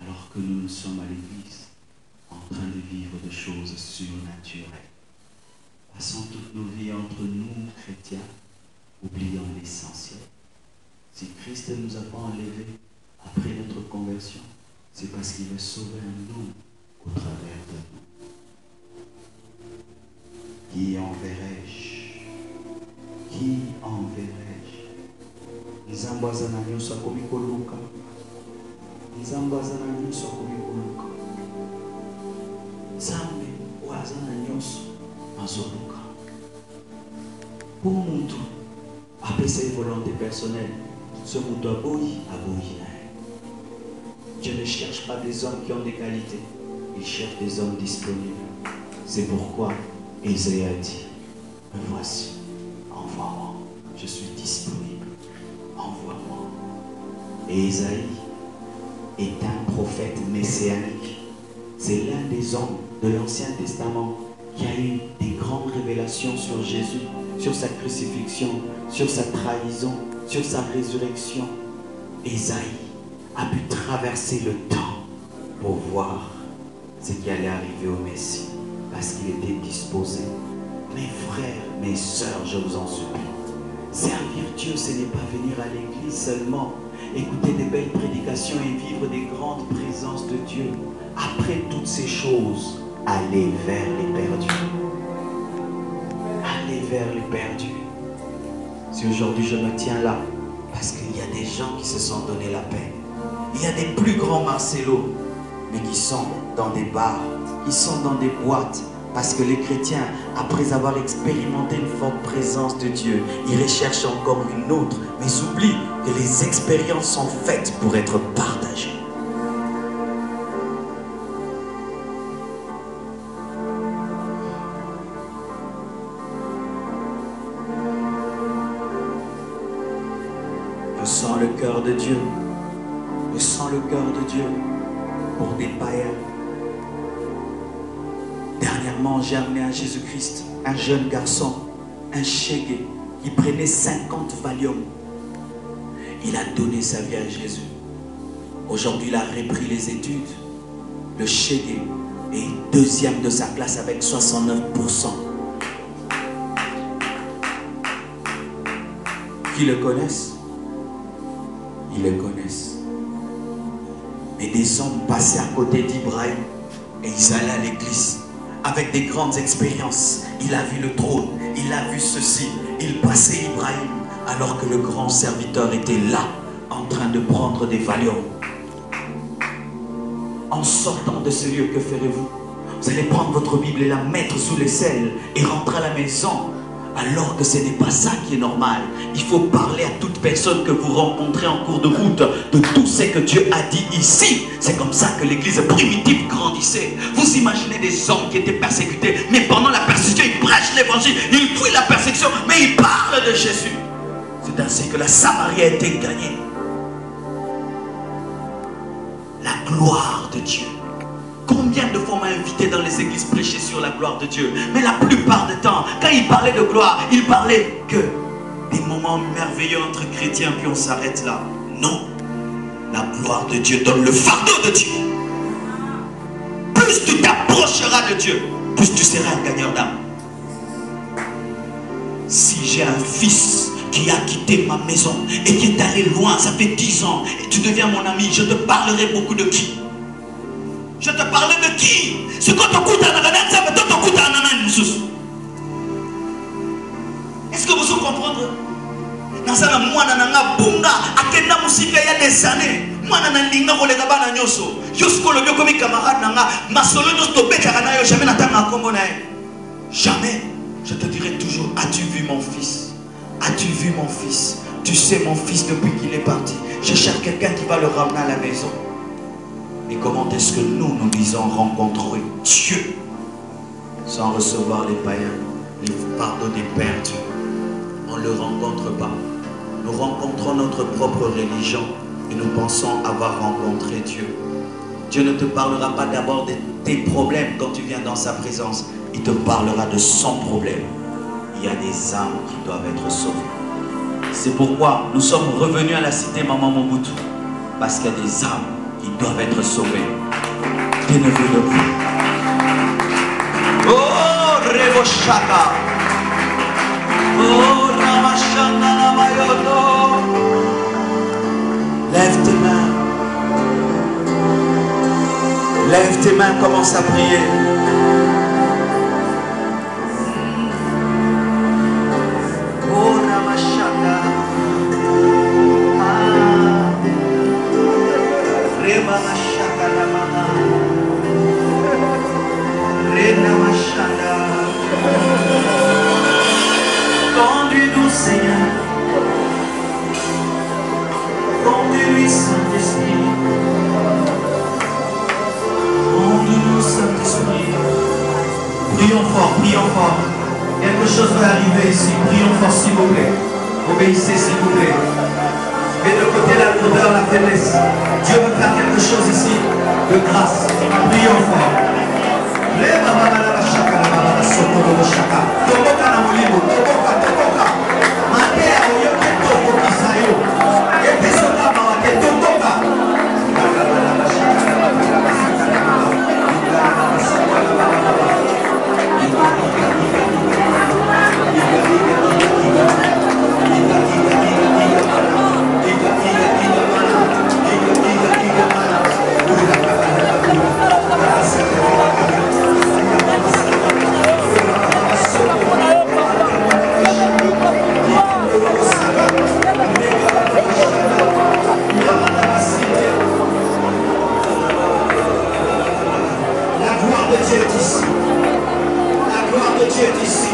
Alors que nous sommes à l'église, en train de vivre des choses surnaturelles. Passons toutes nos vies entre nous, chrétiens, oubliant l'essentiel. Si Christ ne nous a pas enlevés après notre conversion, c'est parce qu'il veut sauver un homme au travers de nous. Qui enverrai-je? Qui enverrai-je? Nzambazana nyoso akomikoluka. Nzambazana nyoso akomikoluka. Nzambe wazana nyoso azoluka. Pour muntu, après cette volonté personnelle, ce muntu aboyi. Dieu ne cherche pas des hommes qui ont des qualités. Il cherche des hommes disponibles. C'est pourquoi Isaïe a dit, me voici, envoie-moi. Je suis disponible. Envoie-moi. Et Isaïe est un prophète messianique. C'est l'un des hommes de l'Ancien Testament qui a eu des grandes révélations sur Jésus, sur sa crucifixion, sur sa trahison, sur sa résurrection. Isaïe a pu traverser le temps pour voir ce qui allait arriver au Messie, parce qu'il était disposé. Mes frères, mes sœurs, je vous en supplie, Servir Dieu, ce n'est pas venir à l'église seulement, écouter des belles prédications et vivre des grandes présences de Dieu. Après toutes ces choses, aller vers les perdus. Aller vers les perdus. Si aujourd'hui je me tiens là, parce qu'il y a des gens qui se sont donné la peine. Il y a des plus grands Marcelo, mais qui sont dans des bars, qui sont dans des boîtes. Parce que les chrétiens, après avoir expérimenté une forte présence de Dieu, ils recherchent encore une autre. Mais ils oublient que les expériences sont faites pour être partagées. Je sens le cœur de Dieu. Je sens le cœur de Dieu pour des païens. Dernièrement, j'ai amené à Jésus-Christ un jeune garçon, un chégué, qui prenait 50 Valium. Il a donné sa vie à Jésus. Aujourd'hui, il a repris les études. Le chégué est deuxième de sa classe avec 69%. Qui le connaissent? Ils le connaissent. Mais des hommes passaient à côté d'Ibrahim et ils allaient à l'église. Avec des grandes expériences, il a vu le trône, il a vu ceci, il passait Ibrahim, alors que le grand serviteur était là, en train de prendre des Valium. En sortant de ce lieu, que ferez-vous? Vous allez prendre votre Bible et la mettre sous l'aisselle et rentrer à la maison, alors que ce n'est pas ça qui est normal. Il faut parler à toute personne que vous rencontrez en cours de route de tout ce que Dieu a dit ici. C'est comme ça que l'église primitive grandissait. Vous imaginez des hommes qui étaient persécutés, mais pendant la persécution, ils prêchent l'évangile, ils fuient la persécution, mais ils parlent de Jésus. C'est ainsi que la Samarie a été gagnée. La gloire de Dieu. Combien de fois on m'a invité dans les églises prêcher sur la gloire de Dieu? Mais la plupart du temps, quand il parlait de gloire, il parlait que des moments merveilleux entre chrétiens, puis on s'arrête là. Non. La gloire de Dieu donne le fardeau de Dieu. Plus tu t'approcheras de Dieu, plus tu seras un gagneur d'âme. Si j'ai un fils qui a quitté ma maison et qui est allé loin, ça fait 10 ans, et tu deviens mon ami, je te parlerai beaucoup de qui? Je te parlais de qui? Ce qu'on t'écoute à la ça me t'écoute à la Est-ce que vous comprenez? Nasana mwana nanga bunga akenda musika ya des années. Mwana na linga kolega bana nyoso. Jusqu'au lobio comme camarade nanga masolo nyoso to betaka na yo jamais natanga kombo na ye. Jamais. Je te dirai toujours, as-tu vu mon fils? As-tu vu mon fils? Tu sais mon fils depuis qu'il est parti. Je cherche quelqu'un qui va le ramener à la maison. Mais comment est-ce que nous disons rencontrer Dieu sans recevoir les païens, les fardeaux des perdus? On ne le rencontre pas. Nous rencontrons notre propre religion et nous pensons avoir rencontré Dieu. Dieu ne te parlera pas d'abord de tes problèmes quand tu viens dans sa présence. Il te parlera de son problème. Il y a des âmes qui doivent être sauvées. C'est pourquoi nous sommes revenus à la cité Maman Mobutu. Parce qu'il y a des âmes qui doivent être sauvées. Dieu ne veut de plus. Oh, Revo Shaka. Oh, Ramashana Namayoto. Lève tes mains. Lève tes mains, commence à prier. Oh, Ramashana. Remamashaka Ramana. Renamashana. Conduis-nous, Seigneur. Conduis-nous, Saint-Esprit. Conduis-nous, Saint-Esprit. Prions fort, prions fort. Quelque chose va arriver ici. Prions fort, s'il vous plaît. Obéissez, s'il vous plaît. Et de côté la lourdeur, la faiblesse. Dieu veut faire quelque chose ici de grâce. Prions fort. de Dieu est ici.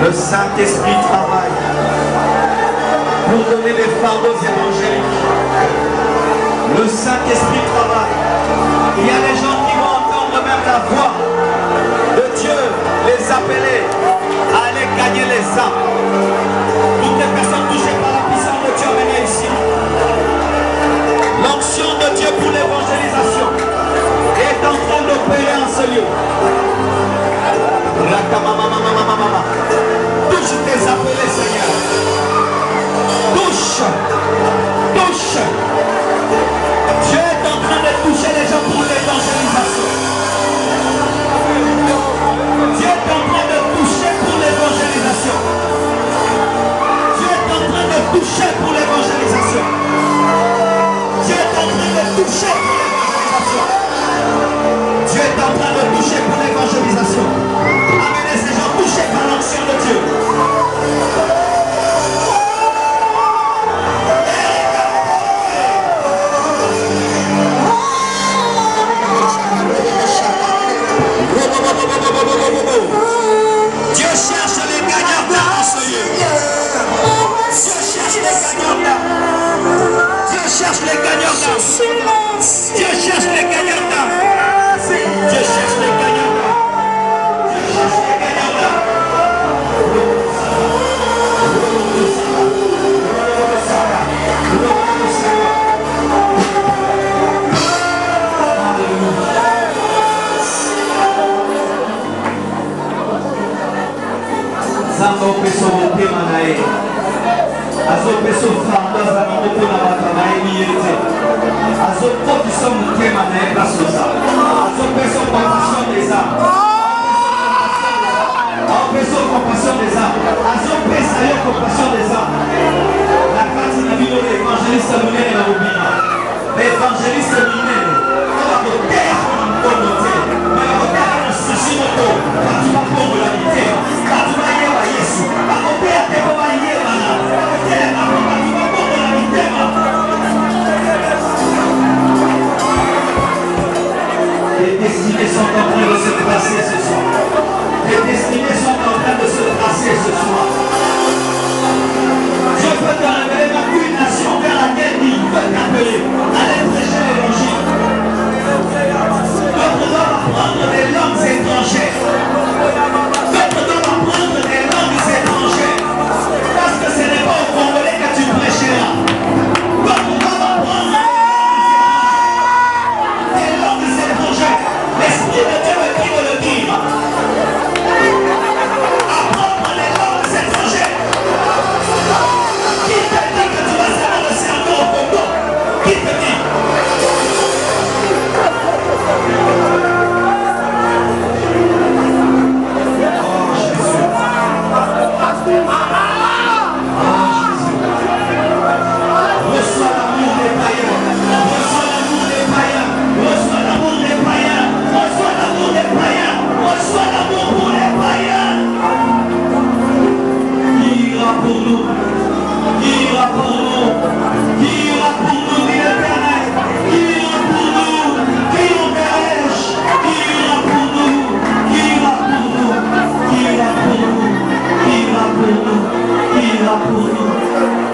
Le Saint-Esprit travaille pour donner des fardeaux évangéliques. Le Saint-Esprit travaille. Il y a des gens qui vont entendre même la voix de Dieu les appeler à aller gagner les âmes. Toutes les personnes touchées par la puissance de Dieu, venez ici. L'onction de Dieu pour l'évangélisation est en train d'opérer en ce lieu. Touche tes appelés, Seigneur. Touche. Touche. Dieu est en train de toucher les gens pour l'évangélisation. Dieu est en train de toucher pour l'évangélisation. Dieu est en train de toucher pour l'évangélisation. Dieu est en train de toucher pour l'évangélisation. Dieu est en train de toucher pour l'évangélisation. Amenez ces gens touchés par l'action de Dieu. Dieu cherche les gagnants dans ce lieu. Dieu cherche les gagnants là. Dieu cherche les gagnants là. Dieu cherche les gagnants là. Dieu cherche les gagnants là. Dieu cherche les gagnants là. Zamba peso motema na ye azopeso fardo azali mokona bato na ye miyete azokotisa motema na ye place oza azopeso compassion des âmes aopeso compassion des âmes azopesa yo compassion des âmes na kati na bino évangéliste monene na mobima évangéliste monene oyo akoteya na mkono te me akoteya na susi moko bato bakombola mitema bato bayeba yesu bakoteya te po bayebana bakoteya na bato bakombola mitema. Les destinées sont en train de se tracer ce soir. Les destinées sont en train de se tracer ce soir. Dieu peut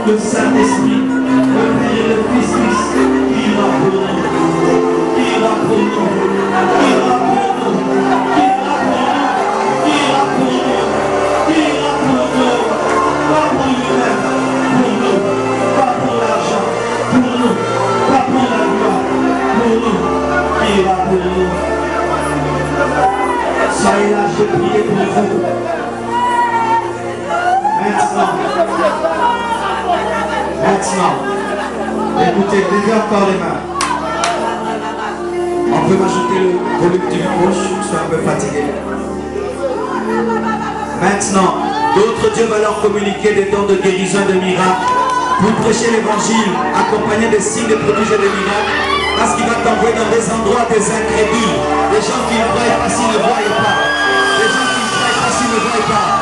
le Saint-Esprit, le Père et le Fils, qui ira pour nous, qui ira pour nous, qui ira pour nous, qui ira pour nous, qui ira pour nous, qui ira pour nous, pas pour lui-même, pour nous, pas pour l'argent, pour nous, pas pour la gloire, pour nous, qui ira pour nous. Soyez là, je prie pour vous. Maintenant, écoutez, levez encore les mains. On peut m'ajouter le volume du micro, je suis un peu fatigué. Maintenant, d'autres dieux va leur communiquer des dons de guérison et de miracles. Vous prêchez l'évangile, accompagné des signes, des prodiges et des miracles, parce qu'il va t'envoyer dans des endroits des incrédules, des gens qui ne voient pas s'ils ne voient pas, des gens qui ne voient pas s'ils ne voient pas.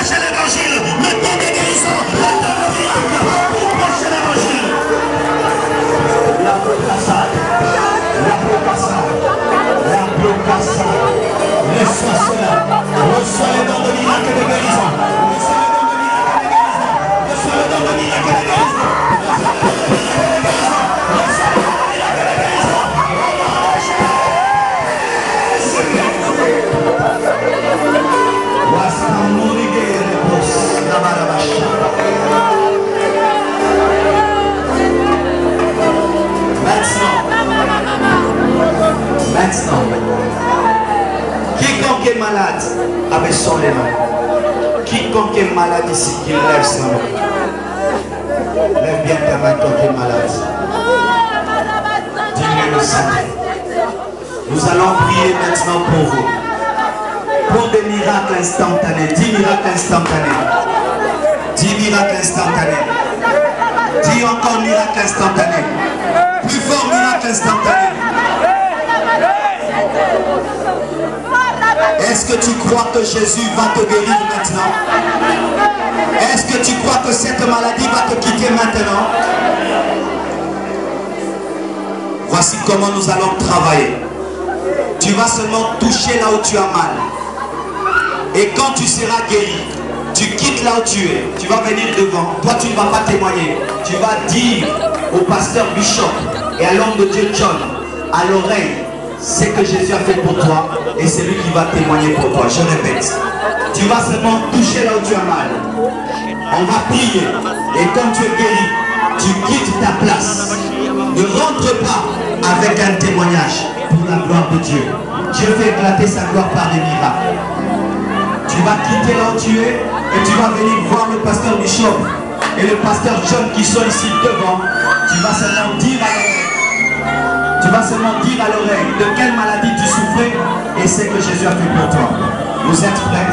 L'évangile, le don de guérison, le don de miracle, pour prêcher l'évangile. La blocassade, les sorcières, reçois le don de miracle et de guérison, reçois le don de miracle et de guérison, Maintenant, quiconque est malade, abaissons les mains. Quiconque est malade ici, qu'il lève sa main. Lève bien ta main, quiconque est malade. Dis-lui le Seigneur. Nous allons prier maintenant pour vous. Pour des miracles instantanés. 10 miracles instantanés. 10 miracles instantanés. Dis encore miracle instantané. Plus fort miracle instantané. Est-ce que tu crois que Jésus va te guérir maintenant? Est-ce que tu crois que cette maladie va te quitter maintenant? Voici comment nous allons travailler. Tu vas seulement toucher là où tu as mal. Et quand tu seras guéri, tu quittes là où tu es. Tu vas venir devant. Toi, tu ne vas pas témoigner. Tu vas dire au pasteur Bishop et à l'homme de Dieu John à l'oreille ce que Jésus a fait pour toi, et c'est lui qui va témoigner pour toi. Je répète, tu vas seulement toucher là où tu as mal. On va prier, et quand tu es guéri, tu quittes ta place. Ne rentre pas avec un témoignage pour la gloire de Dieu. Dieu fait éclater sa gloire par des miracles. Tu vas quitter là où tu es, et tu vas venir voir le pasteur Bishop et le pasteur John qui sont ici devant. Tu vas seulement dire à l'oreille. Tu vas seulement dire à l'oreille de quelle maladie tu souffrais et ce que Jésus a fait pour toi. Vous êtes prêts?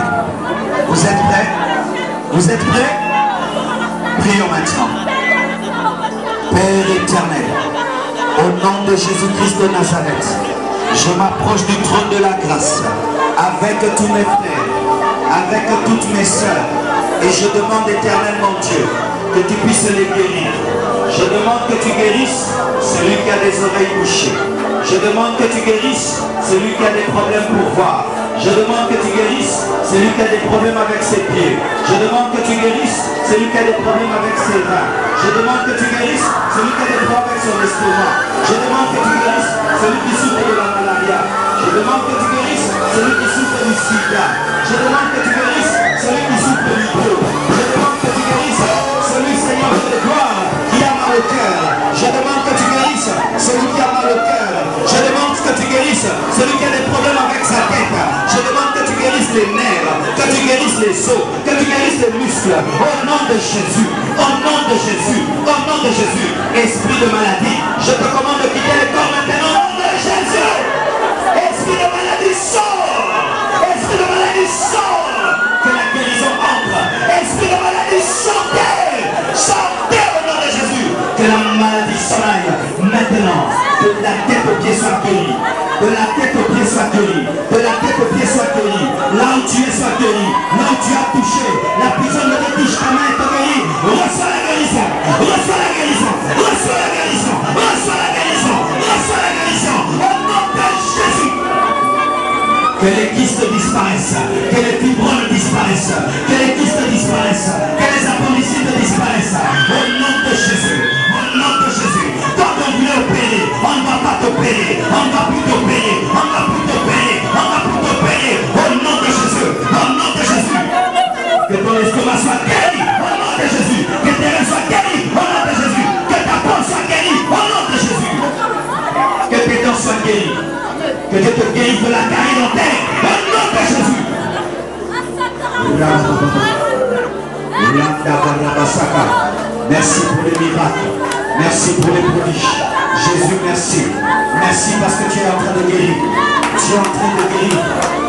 Vous êtes prêts? Vous êtes prêts? Prions maintenant. Père éternel, au nom de Jésus-Christ de Nazareth, je m'approche du trône de la grâce avec tous mes frères, avec toutes mes soeurs, et je demande éternellement Dieu que tu puisses les guérir. Je demande que tu guérisses celui qui a des oreilles bouchées. Je demande que tu guérisses celui qui a des problèmes pour voir. Je demande que tu guérisses celui qui a des problèmes avec ses pieds. Je demande que tu guérisses celui qui a des problèmes avec ses reins. Je demande que tu guérisses celui qui a des problèmes avec son estomac. Je demande que tu guérisses celui qui souffre de la malaria. Je demande que tu guérisses celui qui souffre du sida. Je demande que tu guérisses celui qui souffre du peau. Je demande que tu guérisses celui, Seigneur de gloire, qui a mal au cœur. Je demande que tu guérisses celui qui a mal au cœur. Je demande que tu guérisses celui qui a des problèmes avec sa tête. Je demande que tu guérisses les nerfs, que tu guérisses les os, que tu guérisses les muscles. Au nom de Jésus, au nom de Jésus, au nom de Jésus. Esprit de maladie, je te commande de quitter le corps maintenant. Au nom de Jésus. Esprit de maladie, sort. Esprit de maladie, sort. Que la guérison entre. Esprit de maladie, sortez. Sortez. Que la maladie s'en aille maintenant. Que la tête aux pieds soit guérie. Que la tête aux pieds soit guérie. Que la tête aux pieds soit guérie. Là où tu es soit guéri. Là où tu as touché. La personne ne te touche ta main et te guérit. Reçois la guérison. Reçois la guérison. Reçois la guérison. Reçois la guérison. Reçois la guérison. Au nom de Jésus. Que les kystes disparaissent. Que les fibromes disparaissent. Que les kystes disparaissent. Que les appendicites disparaissent. Au nom de Jésus. Au nom de Jésus. Quand on voulait opérer, on ne va pas t'opérer. On ne va plus t'opérer. On ne va plus t'opérer. On ne va plus t'opérer. Au nom de Jésus. Au nom de Jésus. Que ton estomac soit guéri. Au nom de Jésus. Que tes reins soient guéris. Au nom de Jésus. Que ta peau soit guérie. Au nom de Jésus. Que tes dents soient guéries. Que Dieu te guérisse de la carie dentaire. Au nom de Jésus. Merci pour les miracles. Merci pour les prodiges. Jésus, merci. Merci parce que tu es en train de guérir. Tu es en train de guérir.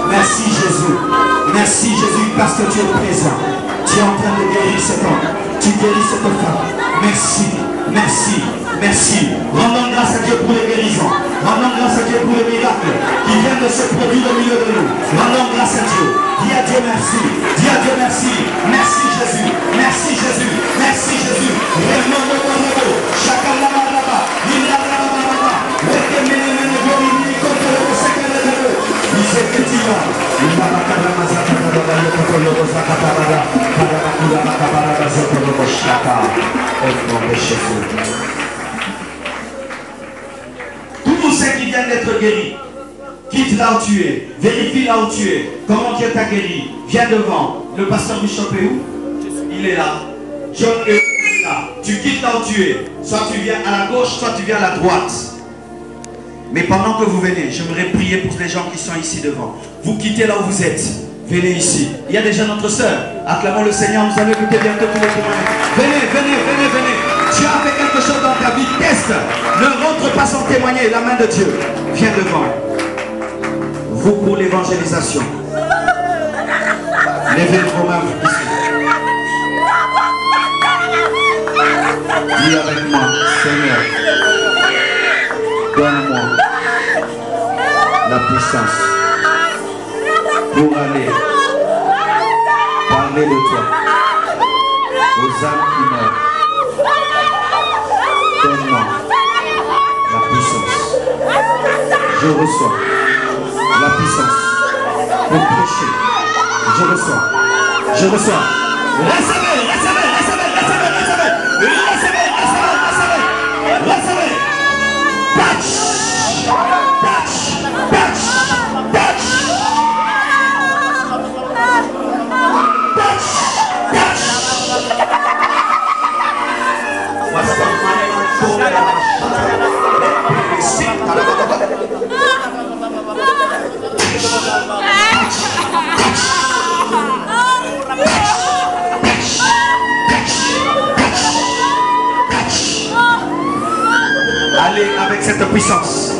Merci Jésus. Merci Jésus parce que tu es présent. Tu es en train de guérir cet homme. Tu guéris cette femme. Merci. Merci. Merci. Rendons grâce à Dieu pour les guérisons. Rendons grâce à Dieu pour les miracles qui viennent de se produire au milieu de nous. Rendons grâce à Dieu. Dis à Dieu merci. Dis à Dieu merci. Merci Jésus. Merci Jésus. Merci Jésus. Vraiment le corps. Chacun la là-bas. Il a là-bas. Tous ceux qui viennent d'être guéris, quitte là où tu es, vérifie là où tu es, comment Dieu t'a guéri, viens devant. Le pasteur Bishop est où? Il est là. John est là. Tu quittes là où tu es, soit tu viens à la gauche, soit tu viens à la droite. Mais pendant que vous venez, j'aimerais prier pour les gens qui sont ici devant. Vous quittez là où vous êtes. Venez ici. Il y a déjà notre soeur. Acclamons le Seigneur. Nous allons écouter bientôt tous les témoignages. Venez, venez, venez, venez. Tu as fait quelque chose dans ta vie. Teste. Ne rentre pas sans témoigner. La main de Dieu. Viens devant. Vous pour l'évangélisation. Levez vos mains ici. Dis avec moi, Seigneur. Donne-moi la puissance pour aller parler de toi aux âmes qui meurent. Donne-moi la puissance. Je reçois la puissance pour prêcher. Je reçois. Je reçois. Recevez, recevez, recevez, recevez, recevez. Recevez, recevez, recevez. Recevez. Touch. Touch. Touch. Touch. Allez avec cette puissance.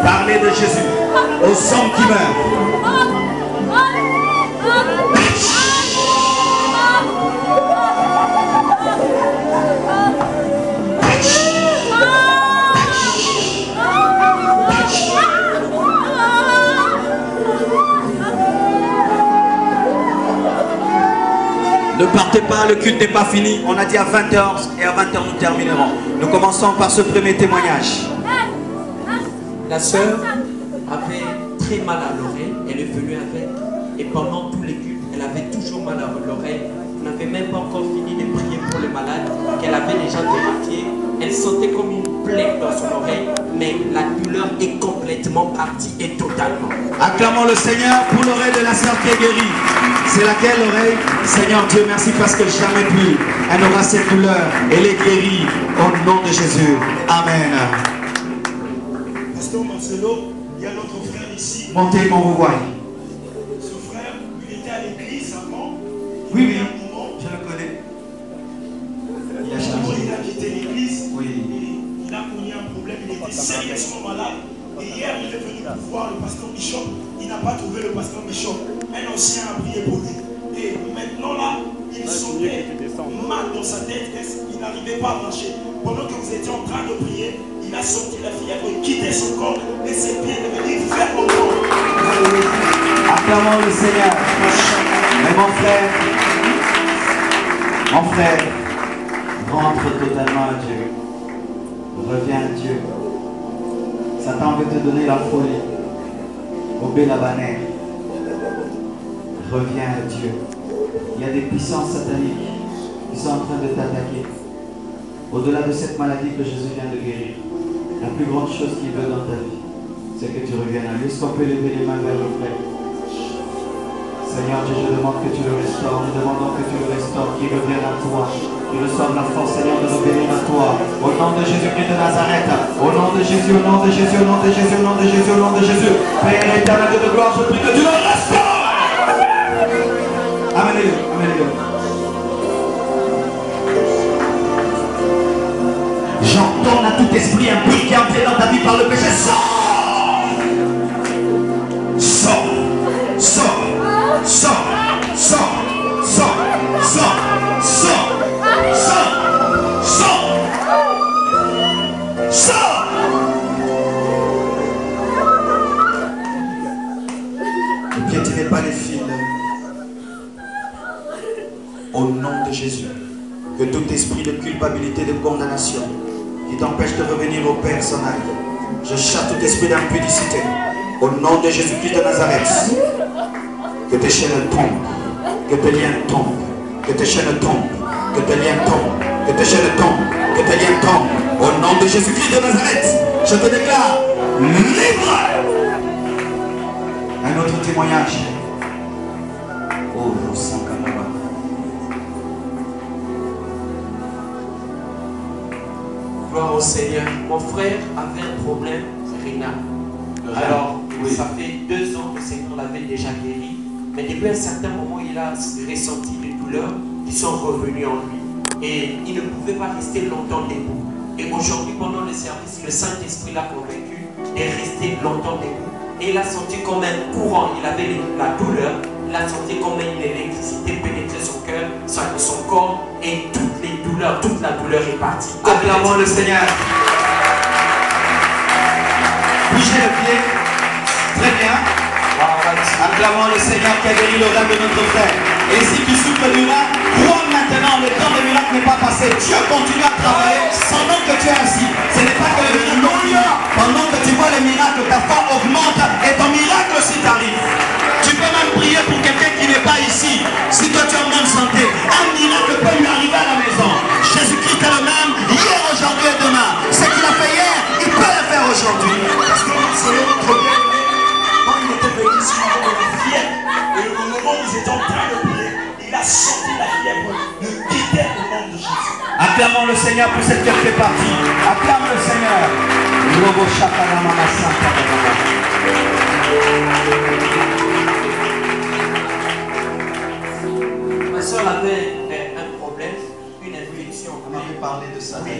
Parlez de Jésus aux hommes qui meurent. Ne partez pas, le culte n'est pas fini. On a dit à 20h et à 20h nous terminerons. Nous commençons par ce premier témoignage. La sœur avait très mal à l'oreille, elle est venue avec, et pendant tous les cultes, elle avait toujours mal à l'oreille. On n'avait même pas encore fini de prier pour les malades, qu'elle avait déjà vérifié. Elle sentait comme une plaie dans son oreille, mais la douleur est complètement partie et totalement. Acclamons le Seigneur pour l'oreille de la sœur qui est guérie. C'est laquelle oreille? Seigneur Dieu, merci parce que jamais plus elle n'aura cette douleur. Elle est guérie au nom de Jésus. Amen. Pasteur Marcelo, il y a notre frère ici. Montez, on vous voit. Ce frère, il était à l'église avant. Oui, oui, je le connais. Il a changé. Il a quitté l'église. Oui. Et il a connu un problème. Il était sérieusement malade. Et hier, il est venu pour voir le pasteur Bishop. Il n'a pas trouvé le pasteur Bishop. Un ancien a prié pour lui. Et maintenant, là, il sautait. mal dans sa tête, il n'arrivait pas à marcher. Pendant que vous étiez en train de prier, il a sorti la fièvre, quitté son corps et ses pieds devenaient fermes encore. Acclamons le Seigneur. Mais mon frère, rentre totalement à Dieu. Reviens à Dieu. Satan veut te donner la folie. Obéis la bannière. Reviens à Dieu. Il y a des puissances sataniques qui sont en train de t'attaquer. Au-delà de cette maladie que Jésus vient de guérir, la plus grande chose qu'il veut dans ta vie, c'est que tu reviennes à lui. Est-ce qu'on peut lever les mains vers le frère? Seigneur Dieu, je demande que tu le restaures. Nous demandons que tu le restaures, qu'il revienne à toi. Qu'il reçoive la force, Seigneur, de revenir à toi. Au nom de Jésus-Christ de Nazareth. Au nom de Jésus, au nom de Jésus, au nom de Jésus, au nom de Jésus, au nom de Jésus. Père éternel de gloire, je prie que tu le restaures. Amenez-le, amenez-le. J'entends à tout esprit impur qui est entré dans ta vie par le péché. Sors! Sors! Sors! Sors! Sors! Sors! Sors! Sors! Sors! Sors! Sors! Ne piétinez pas les fils. Au nom de Jésus, que tout esprit de culpabilité, de condamnation qui t'empêche de revenir au Père s'en aille. Je chasse tout esprit d'impudicité. Au nom de Jésus-Christ de Nazareth. Que tes chaînes tombent, que tes liens tombent, que tes chaînes tombent, que tes liens tombent, que tes chaînes tombent, que tes liens tombent. Au nom de Jésus-Christ de Nazareth, je te déclare libre. Un autre témoignage. Oh, Saint-Canaba. Gloire au Seigneur. Mon frère avait un problème rénal. Alors, oui, ça fait 2 ans que le Seigneur l'avait déjà guéri. Mais depuis un certain moment, il a ressenti des douleurs qui sont revenues en lui. Et il ne pouvait pas rester longtemps debout. Et aujourd'hui, pendant le service, le Saint-Esprit l'a convaincu de rester longtemps debout. Et il a senti comme un courant. Il avait la douleur. Il a senti comme une électricité pénétrer son cœur, son corps. Et toutes les douleurs, toute la douleur est partie. Acclamons le Seigneur. Bougez le pied. Très bien. Acclamons le Seigneur qui a guéri le rein de notre frère. Et si tu souffres du rein, crois maintenant, le temps des miracles n'est pas passé. Dieu continue à travailler pendant que tu es assis. Ce n'est pas que le miracle. Pendant que tu vois les miracles, ta foi augmente et ton miracle aussi t'arrive. Tu peux même prier pour quelqu'un qui n'est pas ici. Si toi tu es en bonne santé, un miracle peut lui arriver à la maison. Jésus-Christ est le même hier, aujourd'hui et demain. Ce qu'il a fait hier, il peut le faire aujourd'hui. Parce que c'est notre bien. Quand il était venu ici, il avait une fièvre. Et au moment où ils étaient en train de prier, il a senti la fièvre le quitter au nom de Jésus. Acclamons le Seigneur pour cette qui fait partie. Acclame le Seigneur. Ma soeur avait un problème, une infection. On m'avait parlé de ça. Oui.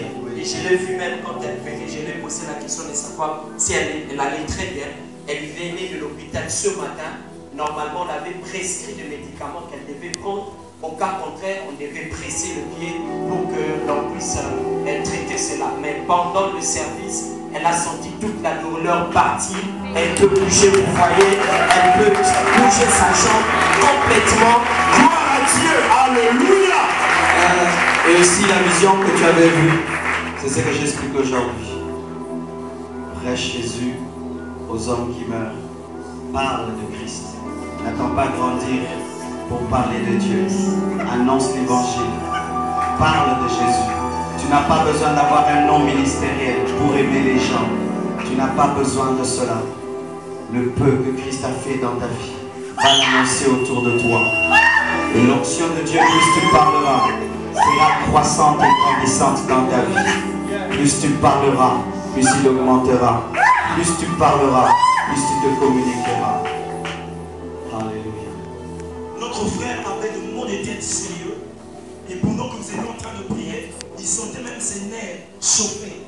Et je l'ai vu même quand elle venait, je lui ai posé la question de savoir si elle allait très bien. Elle venait de l'hôpital ce matin. Normalement, on avait prescrit des médicaments qu'elle devait prendre. Au cas contraire, on devait presser le pied pour que l'on puisse traiter cela. Mais pendant le service, elle a senti toute la douleur partir. Elle peut bouger, vous voyez, elle peut bouger sa jambe complètement. Gloire à Dieu, alléluia. Et aussi la vision que tu avais vue, c'est ce que j'explique aujourd'hui. Prêche Jésus aux hommes qui meurent. Parle de Christ. N'attends pas grandir pour parler de Dieu. Annonce l'évangile. Parle de Jésus. Tu n'as pas besoin d'avoir un nom ministériel pour aimer les gens. Tu n'as pas besoin de cela. Le peu que Christ a fait dans ta vie va l'annoncer autour de toi. Et l'onction de Dieu, plus tu parleras, sera croissante et grandissante dans ta vie. Plus tu parleras, plus il augmentera. Plus tu parleras, plus tu te communiqueras. Alléluia. Notre frère avait de maux de tête sérieux. Et pendant que vous étiez en train de prier, il sentait même ses nerfs chauffés.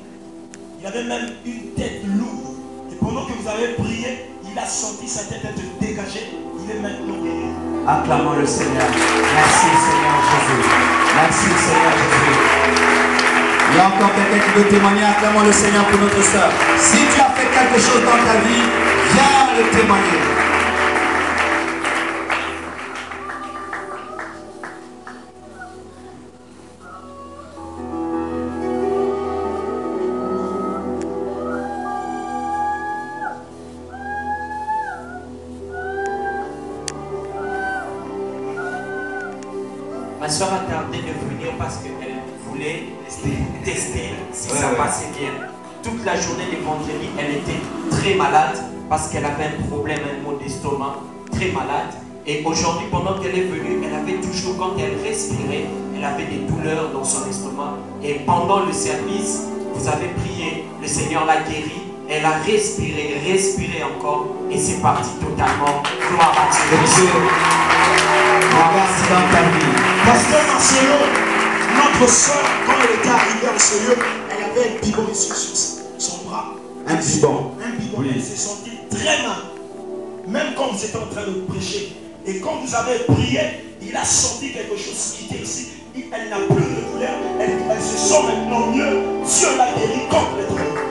Il avait même une tête lourde. Et pendant que vous avez prié, il il a senti sa tête être dégagée. Il est maintenant guéri. Acclamons le Seigneur. Merci Seigneur Jésus. Merci Seigneur Jésus. Il y a encore quelqu'un qui veut témoigner. Acclamons le Seigneur pour notre soeur. Si tu as fait quelque chose dans ta vie, viens le témoigner. Ma soeur a tardé de venir parce qu'elle voulait tester si ça passait bien. Toute la journée de vendredi, elle était très malade parce qu'elle avait un problème, un mot d'estomac, très malade. Et aujourd'hui, pendant qu'elle est venue, elle avait toujours, quand elle respirait, elle avait des douleurs dans son estomac. Et pendant le service, vous avez prié, le Seigneur l'a guérie. Elle a respiré, respiré encore, et c'est parti totalement. Gloire à Dieu. Regarde dans ta vie. Pasteur Marcelo, notre soeur, quand elle était arrivée en ce lieu, elle avait un bidon ici sur son bras. Un bidon. Un bidon. Oui. Elle s'est sentie très mal. Même quand vous étiez en train de prêcher. Et quand vous avez prié, il a senti quelque chose qui était ici. Elle n'a plus de douleur. Elle se sent maintenant mieux. Dieu l'a guérie complètement.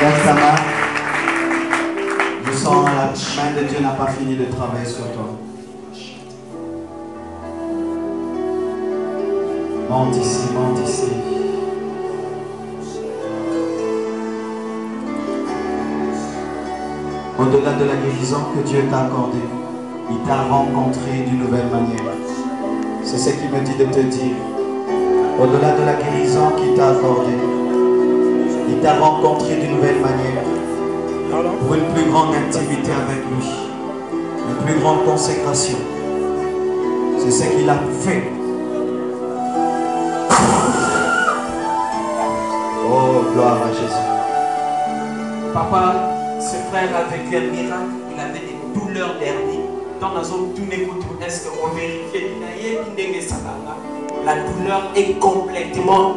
Lève ta main. Je sens la main de Dieu n'a pas fini de travailler sur toi. Monte ici, monte ici. Au-delà de la guérison que Dieu t'a accordée, il t'a rencontré d'une nouvelle manière. C'est ce qu'il me dit de te dire. Au-delà de la guérison qu'il t'a accordée, il t'a rencontré d'une nouvelle manière. Pour une plus grande intimité avec lui, une plus grande consécration. C'est ce qu'il a fait. Oh, gloire à Jésus. Papa, ce frère a vécu un miracle. Il avait des douleurs d'hernie. Dans la zone, tout n'est pas est-ce qu'on vérifie la douleur est complètement